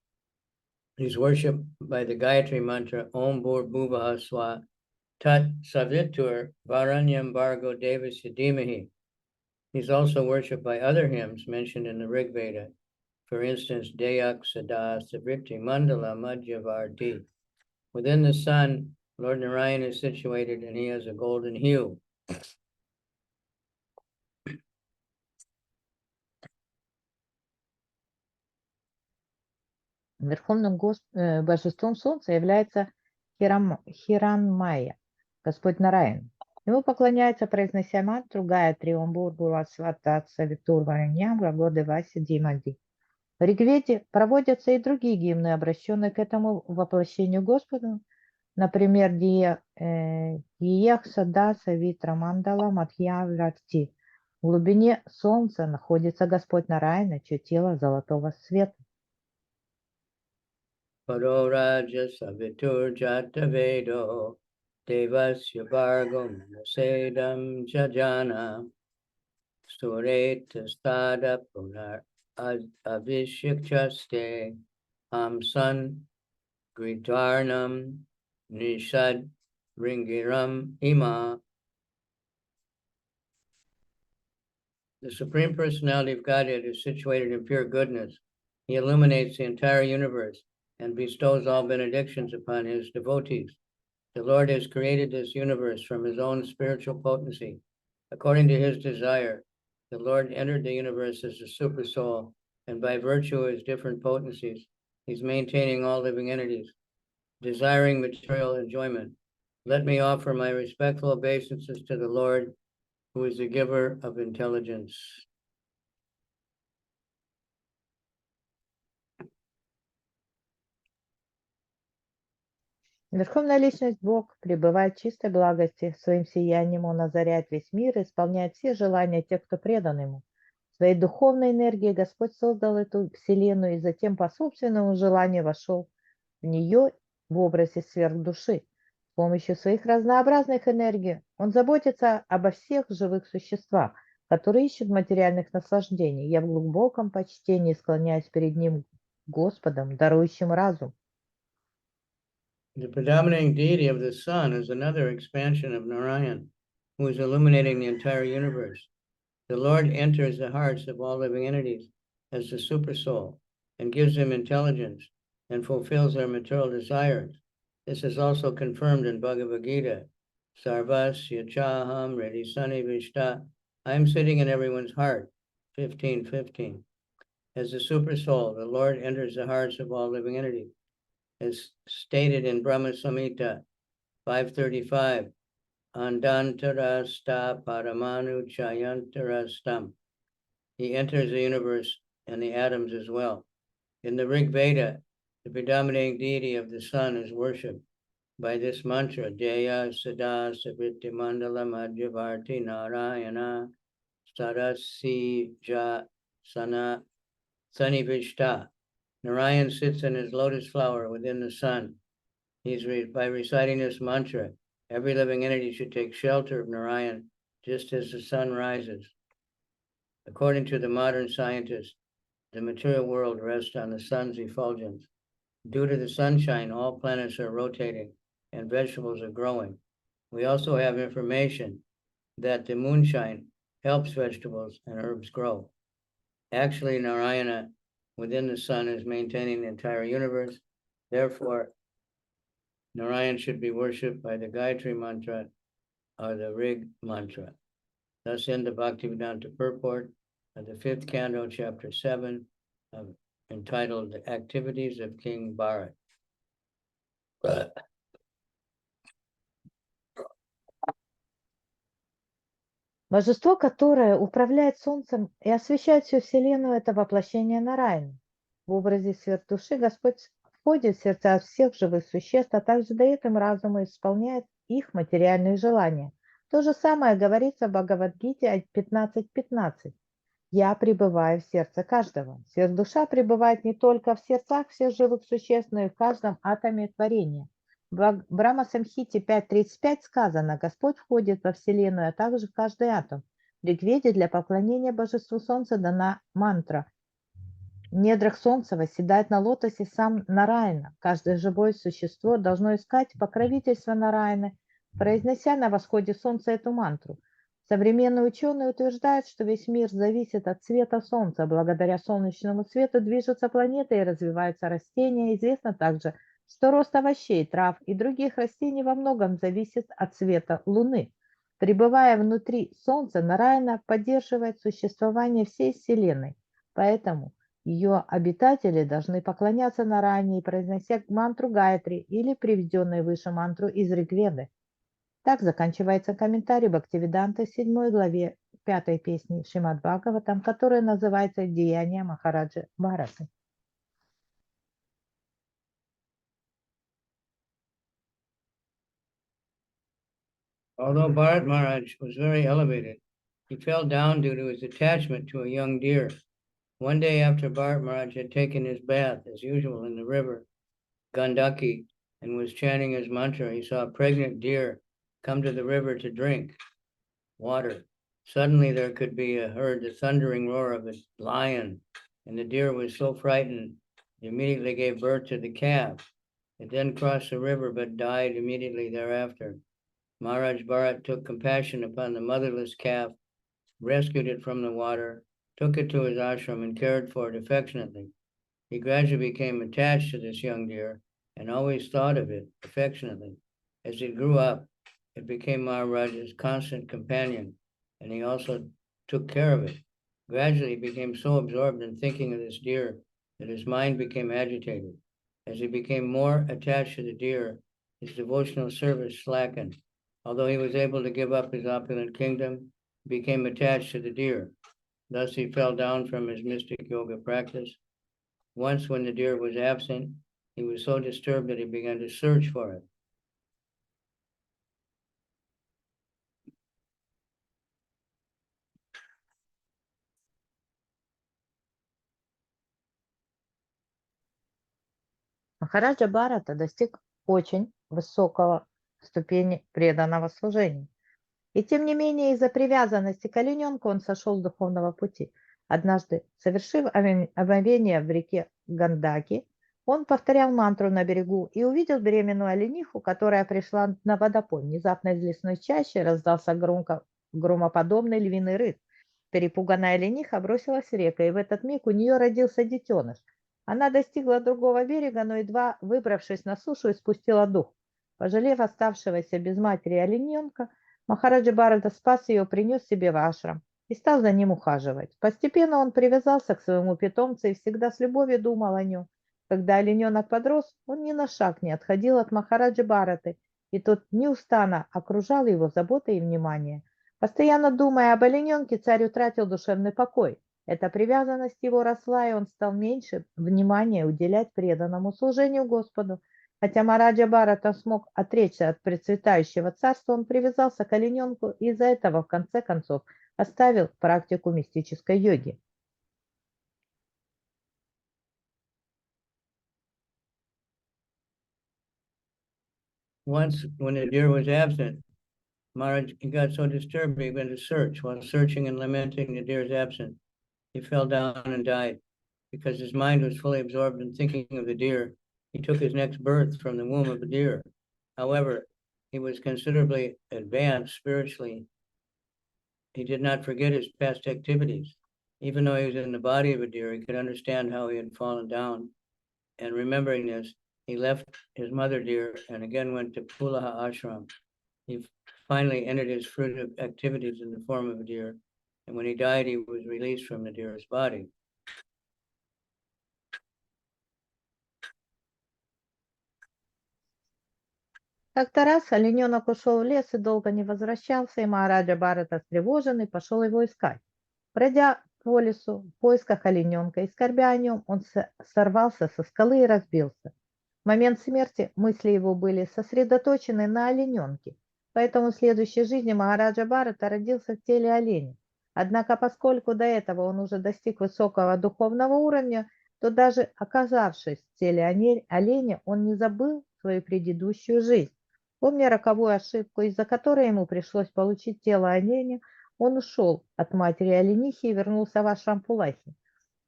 He's worshipped by the Gayatri mantra Om Bhur Bhuvaha Swa Tat Savitur Varanyam Bhargo Devasya Dhimahi. He's also worshipped by other hymns mentioned in the Rig Veda. For instance, Dayak Sada Savriti Mandala Madhyavarti. Within the sun, Lord Narayan is situated and he has a golden hue. Верховным божеством солнца является Хиранмайя, Господь Нараян. Ему поклоняется, произнося мантру Гаятри Ом Бхур Бхувah Сват Тат Савитур Вареньям Бхарго Девасya Dhimadi. В Ригведе проводятся и другие гимны, обращенные к этому воплощению Господа, например, Диех Сада Савитра Мандала Мадхья Врати. В глубине солнца находится Господь Нараяна, чье тело золотого света. Paro Raja Savitur Jatavedo Devasya Bhargam Nasedam Jajana Sureta Stada Punar Avishikchaste Amsan Gritarnam Nishad Ringiram Ima. The Supreme Personality of Godhead is situated in pure goodness. He illuminates the entire universe and bestows all benedictions upon his devotees. The Lord has created this universe from his own spiritual potency, according to his desire, the Lord entered the universe as a super soul, and by virtue of his different potencies, he's maintaining all living entities, desiring material enjoyment. Let me offer my respectful obeisances to the Lord, who is the giver of intelligence. Верховная Личность Бог пребывает в чистой благости, своим сиянием Он озаряет весь мир и исполняет все желания тех, кто предан Ему. Своей духовной энергией Господь создал эту вселенную и затем по собственному желанию вошел в нее в образе сверхдуши. С помощью своих разнообразных энергий Он заботится обо всех живых существах, которые ищут материальных наслаждений. Я в глубоком почтении склоняюсь перед Ним, Господом, дарующим разум. The predominating deity of the sun is another expansion of Narayan, who is illuminating the entire universe. The Lord enters the hearts of all living entities as the super soul and gives them intelligence and fulfills their material desires. This is also confirmed in Bhagavad Gita. Sarvasya chaham redi sani vishta. I am sitting in everyone's heart. 15:15. As the super soul, the Lord enters the hearts of all living entities. As stated in Brahma Samhita 535, Andantarasta Paramanu Chayantarastam. He enters the universe and the atoms as well. In the Rig Veda, the predominating deity of the sun is worshipped by this mantra, Jaya Sada Saviti Mandala Madhyavarti Narayana Sarasi Ja Sana Sanivishta. Narayan sits in his lotus flower within the sun. By reciting this mantra, every living entity should take shelter of Narayan just as the sun rises. According to the modern scientists, the material world rests on the sun's effulgence. Due to the sunshine, all planets are rotating and vegetables are growing. We also have information that the moonshine helps vegetables and herbs grow. Actually, Narayana within the sun is maintaining the entire universe. Therefore, Narayan should be worshipped by the Gayatri mantra or the Rig mantra. Thus end the Bhaktivedanta purport of the 5th canto, chapter 7, entitled The Activities of King Bharat. Божество, которое управляет Солнцем и освещает всю Вселенную, это воплощение Нараяны. В образе сверхдуши Господь входит в сердца всех живых существ, а также дает им разум и исполняет их материальные желания. То же самое говорится в Бхагавад-гите 15.15. «Я пребываю в сердце каждого». Сверхдуша пребывает не только в сердцах всех живых существ, но и в каждом атоме творения. В Брахма-самхите 5.35 сказано: «Господь входит во Вселенную, а также в каждый атом». В Ригведе для поклонения Божеству Солнца дана мантра. В недрах Солнца восседает на лотосе сам Нараяна. Каждое живое существо должно искать покровительство Нараяны, произнося на восходе Солнца эту мантру. Современные ученые утверждают, что весь мир зависит от света Солнца. Благодаря солнечному свету движутся планеты и развиваются растения. Известно также, что рост овощей, трав и других растений во многом зависит от света Луны. Пребывая внутри Солнца, Нараяна поддерживает существование всей Вселенной. Поэтому ее обитатели должны поклоняться Нараяне, произнося мантру Гайатри или приведенную выше мантру из Ригведы. Так заканчивается комментарий Бхактивиданты 7 главе 5 песни Шримад Бхагаватам, которая называется «Деяния Махараджи Бхараты». Although Bharat Maharaj was very elevated, he fell down due to his attachment to a young deer. One day after Bharat Maharaj had taken his bath, as usual, in the river Gandaki, and was chanting his mantra, he saw a pregnant deer come to the river to drink water. Suddenly there could be heard the thundering roar of a lion, and the deer was so frightened, it immediately gave birth to the calf. It then crossed the river but died immediately thereafter. Maharaj Bharat took compassion upon the motherless calf, rescued it from the water, took it to his ashram and cared for it affectionately. He gradually became attached to this young deer and always thought of it affectionately. As it grew up, it became Maharaj's constant companion, and he also took care of it. Gradually, he became so absorbed in thinking of this deer that his mind became agitated. As he became more attached to the deer, his devotional service slackened. Although he was able to give up his opulent kingdom, he became attached to the deer. Thus, he fell down from his mystic yoga practice. Once, when the deer was absent, he was so disturbed that he began to search for it. Махараджа Бхарата достиг очень высокого ступени преданного служения. И тем не менее, из-за привязанности к олененку он сошел с духовного пути. Однажды, совершив омовение в реке Гандаки, он повторял мантру на берегу и увидел беременную олениху, которая пришла на водопой. Внезапно из лесной чащи раздался громоподобный львиный рык. Перепуганная олениха бросилась в реку, и в этот миг у нее родился детеныш. Она достигла другого берега, но едва выбравшись на сушу, испустила дух. Пожалев оставшегося без матери олененка, Махараджа Бхарата спас ее, принес себе в ашрам и стал за ним ухаживать. Постепенно он привязался к своему питомцу и всегда с любовью думал о нем. Когда олененок подрос, он ни на шаг не отходил от Махараджи Бхараты, и тот неустанно окружал его заботой и вниманием. Постоянно думая об олененке, царь утратил душевный покой. Эта привязанность его росла, и он стал меньше внимания уделять преданному служению Господу. Хотя Махараджа Бхарата смог отречься от процветающего царства, он привязался к олененку и из-за этого, в конце концов, оставил практику мистической йоги. Once, when the deer was absent, Maharaj, he got so disturbed he began to search. While searching and lamenting the deer's absence, he fell down and died. Because his mind was fully absorbed in thinking of the deer, he took his next birth from the womb of a deer. However, he was considerably advanced spiritually. He did not forget his past activities. Even though he was in the body of a deer, he could understand how he had fallen down. And remembering this, he left his mother deer and again went to Pulaha ashram. He finally entered his fruitive activities in the form of a deer. And when he died, he was released from the deer's body. Как-то раз олененок ушел в лес и долго не возвращался, и Махараджа Бхарата встревоженный пошел его искать. Пройдя по лесу в поисках олененка и скорбя о нем, он сорвался со скалы и разбился. В момент смерти мысли его были сосредоточены на олененке, поэтому в следующей жизни Махараджа Бхарата родился в теле оленя. Однако, поскольку до этого он уже достиг высокого духовного уровня, то даже оказавшись в теле оленя, он не забыл свою предыдущую жизнь. Помня роковую ошибку, из-за которой ему пришлось получить тело оленя, он ушел от матери оленихи и вернулся в ашрам Пулахи.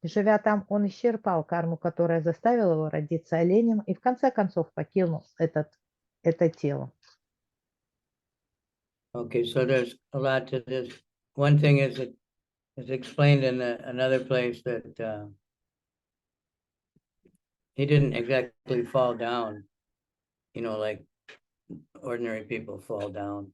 Живя там, он исчерпал карму, которая заставила его родиться оленем, и в конце концов покинул это тело. Okay, so there's a lot to this. One thing is it is explained in another place that he didn't exactly fall down, like ordinary people fall down.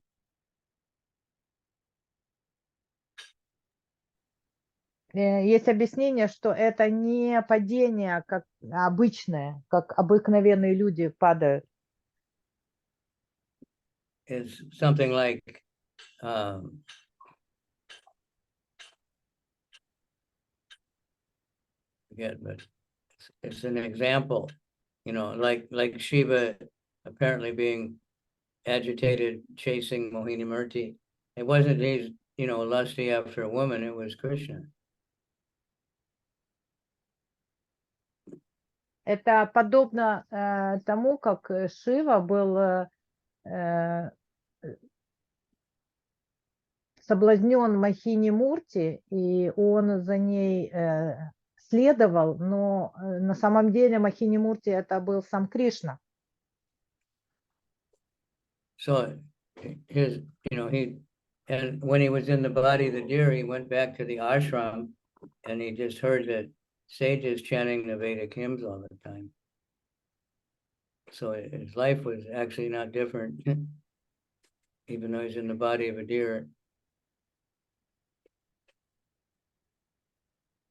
Есть объяснение, что это не падение как обычное, как обыкновенные люди падают. It's something like forget, but it's an example, like Shiva apparently being agitated, chasing Mohini Murti. It wasn't he's, lusty after a woman, it was Krishna. Это подобно тому, как Шива был соблазнен Мохини Мурти, и он за ней следовал, но на самом деле Мохини Мурти это был сам Кришна. So and when he was in the body of the deer, he went back to the ashram and he just heard that sages chanting the Vedic hymns all the time. So his life was actually not different, even though he's in the body of a deer.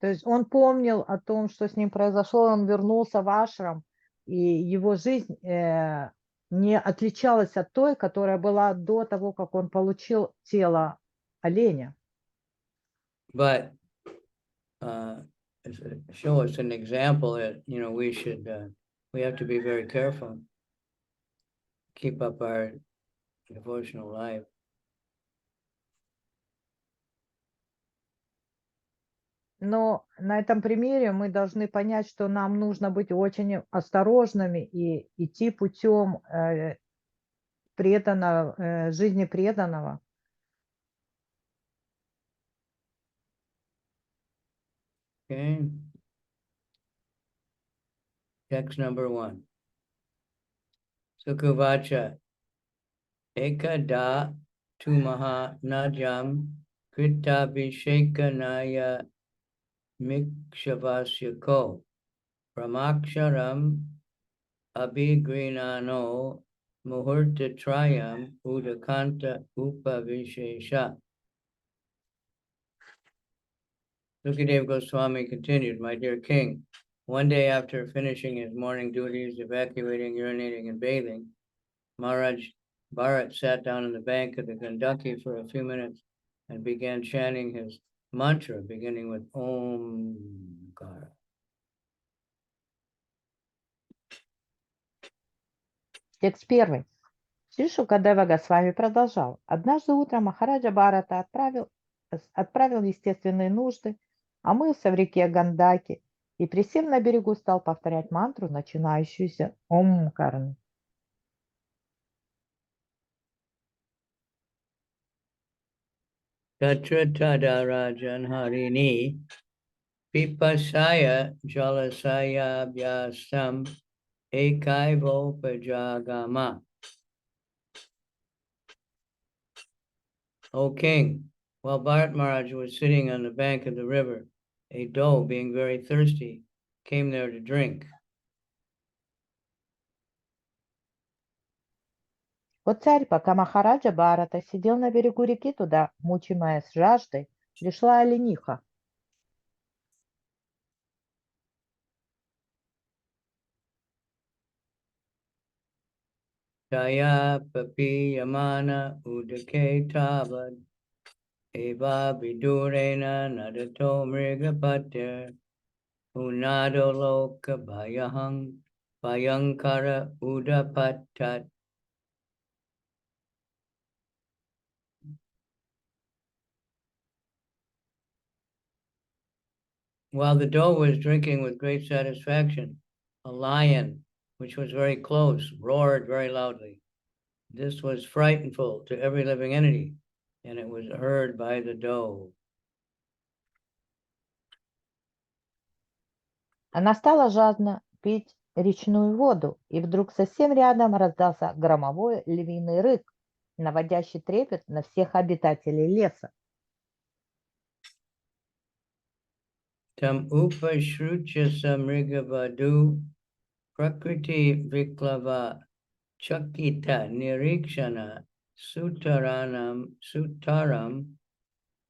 То есть он помнил о том, что с ним произошло, он вернулся в ашрам, и его жизнь не отличалась от той, которая была до того, как он получил тело оленя. But show us an example that, we have to be very careful, keep up our devotional life. Но на этом примере мы должны понять, что нам нужно быть очень осторожными и идти путем жизни преданного. Okay. Text number 1. Sukuvacha ekada tumaha najam krita vishekanaya mikshavasya brahmaksharam abhigrinano muhurtatrayam udakanta upavishesha. Ṛṣabhadeva Goswami continued, my dear king, one day after finishing his morning duties, evacuating, urinating, and bathing, Maharaj Bharat sat down on the bank of the Gandaki for a few minutes and began chanting his mantra, beginning with Omkara. Текст 1. Шри Шукадева Госвами продолжал. Однажды утром Махараджа Бхарата отправил естественные нужды, омылся в реке Гандаки и, присев на берегу, стал повторять мантру, начинающуюся Омкарой. Tatra Tadarajan Harini Pipasaya Jalasaya Vyasam Ekaivo Pajagama. O king, while Bharat Maharaj was sitting on the bank of the river, a doe, being very thirsty, came there to drink. О царь, пока Махараджа Бхарата сидел на берегу реки, туда, мучимая с жаждой, пришла олениха. Jaya papi yamana udake tavad eva vidurena nadato mrigapatir unado loka bhayankara udapatat. While the doe was drinking with great satisfaction, a lion, which was very close, roared very loudly. This was frightful to every living entity, and it was heard by the doe. Она стала жадно пить речную воду, и вдруг совсем рядом раздался громовой львиный рык, наводящий трепет на всех обитателей леса. Tam upashrucha samrigavadu prakriti viklava chakita nirikshana sutaram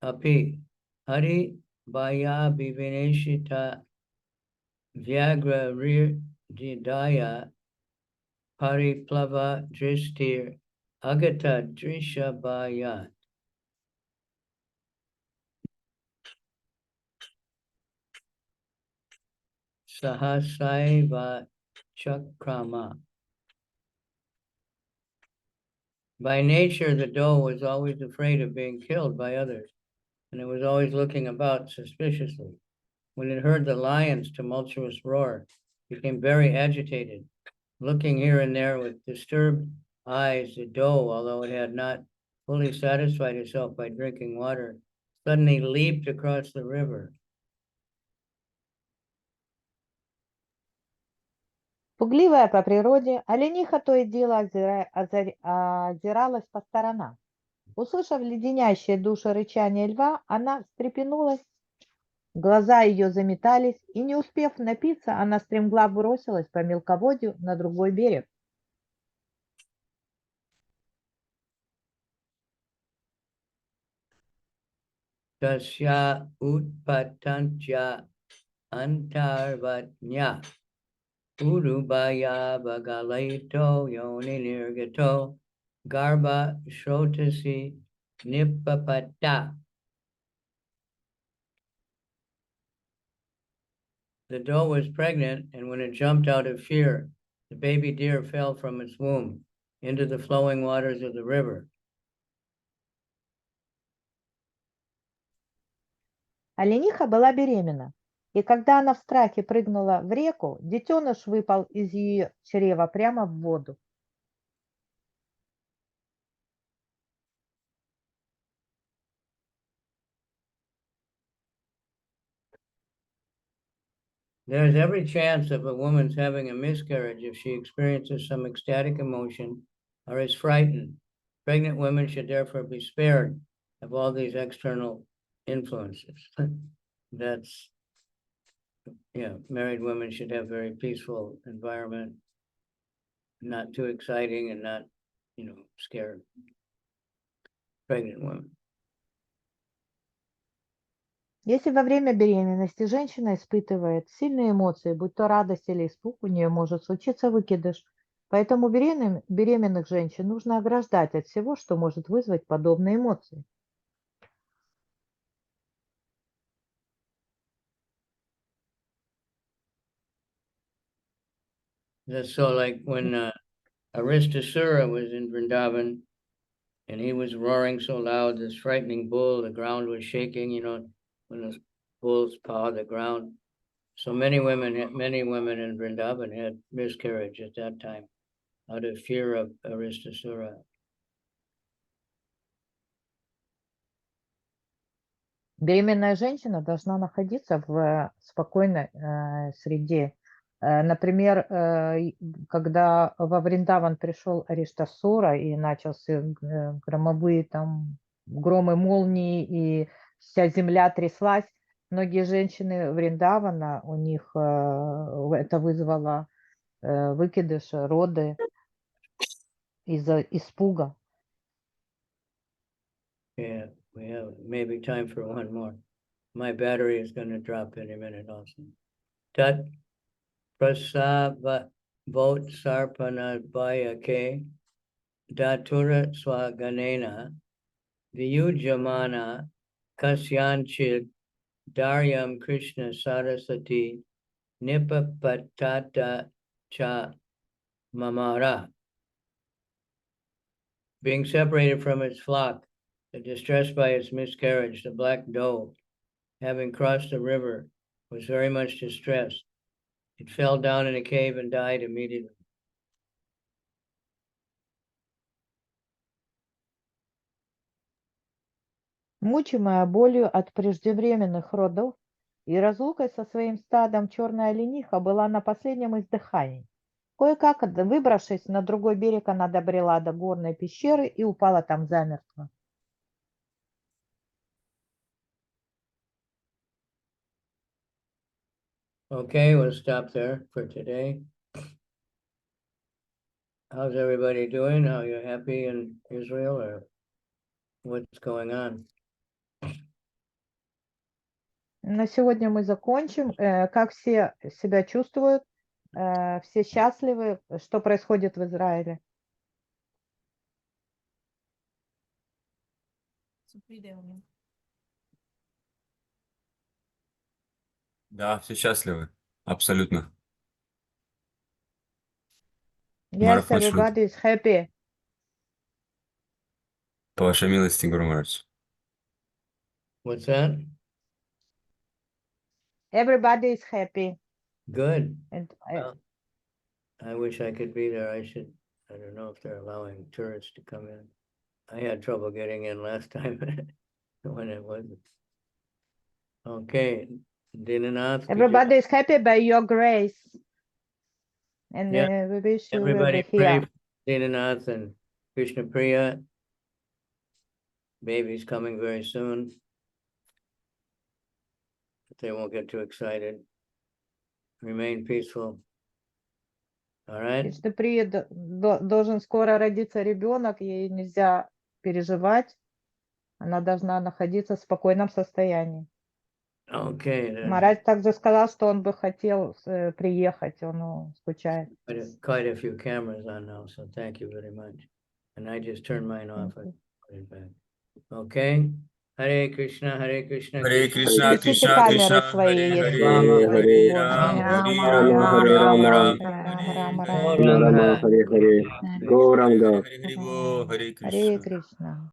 api hari bhaya vivineshita vyagra rirjidaya pariplava dristir agata drishabhaya. Sahasaiva chakrama. By nature, the doe was always afraid of being killed by others, and it was always looking about suspiciously. When it heard the lion's tumultuous roar, it became very agitated. Looking here and there with disturbed eyes, the doe, although it had not fully satisfied itself by drinking water, suddenly leaped across the river. Пугливая по природе, олениха то и дело озиралась по сторонам. Услышав леденящее душу рычание льва, она встрепенулась, глаза ее заметались, и, не успев напиться, она стремглав бросилась по мелководью на другой берег. tasya utpatantya antarvatnya urubaya bagalayito yoni nirgato garba shrotasi nipapata. The doe was pregnant, and when it jumped out of fear, the baby deer fell from its womb into the flowing waters of the river. Олениха была беременна, и когда она в страхе прыгнула в реку, детеныш выпал из ее чрева прямо в воду. There's every chance of a woman's having a miscarriage if she experiences some ecstatic emotion or is frightened. Pregnant women should therefore be spared of all these external influences. That's, married women should have very peaceful environment, not too exciting and not, scared. Pregnant women. Если во время беременности женщина испытывает сильные эмоции, будь то радость или испуг, у нее может случиться выкидыш. Поэтому беременных женщин нужно ограждать от всего, что может вызвать подобные эмоции. That's so like when Ṛṣabhadeva was in Vrindavan and he was roaring so loud, this frightening bull, the ground was shaking, when the bulls paw the ground. So many women in Vrindavan had miscarriage at that time out of fear of Ṛṣabhadeva. Беременная женщина должна находиться в спокойной среде. Например, когда во Вриндаван пришел Ариштасура и начался громовые там громы, молнии, и вся земля тряслась, многие женщины Вриндавана, у них это вызвало выкидыш, роды из-за испуга. Yeah, we have maybe time for one more. My battery is going to drop any minute also. Tat Ṛṣabhadeva sarpana bhayake datura swaganena viyujamana kasyanchid daryam Krishna sarasati nipapatata cha mamara. Being separated from its flock, distressed by its miscarriage, the black doe, having crossed the river, was very much distressed. It fell down in a cave and died immediately. Мучимая болью от преждевременных родов и разлукой со своим стадом, черная олениха была на последнем издыхании. Кое-как, выбравшись на другой берег, она добрела до горной пещеры и упала там замертво. Okay, we'll stop there for today. How's everybody doing? Are you happy in Israel, or what's going on? На сегодня мы закончим. Как все себя чувствуют? Все счастливы? Что происходит в Израиле? Да, все счастливы. Абсолютно. Yes, Марф Мачнут. everybody is happy. По вашей милости, Гуру Махарадж. What's that? Everybody is happy. Good. And Well, I wish I could be there. I don't know if they're allowing tourists to come in. I had trouble getting in last time when it wasn't. Okay, Dinanath. everybody is happy by your grace. And Yeah, we wish you will everybody be pray here. for Dinanath and Krishna Priya. Baby's coming very soon. But they won't get too excited. Remain peaceful. All right. Кришна Прия должен скоро родиться ребенок, ей нельзя переживать. Она должна находиться в спокойном состоянии. Okay, there's Марадж также сказал, что он бы хотел приехать, он скучает. quite a few cameras on now, so thank you very much. And I just turned mine off. I Thank you. put it back. Okay. Hare Krishna, Hare Krishna, Харе Krishna. Кришна, Включите Кришна камеры Кришна, свои, Харе если Харе, хотите Харе больше. Рам, Харе Рама, Рам, Рама, Харе Рама, Рам, Рама, Рам Рама, Харе Рама, Харе. Рама, Gauranga. Рама. Hare Hare, Hare Gauranga. Харе Харе Бо, Харе Hare Кришна. Krishna.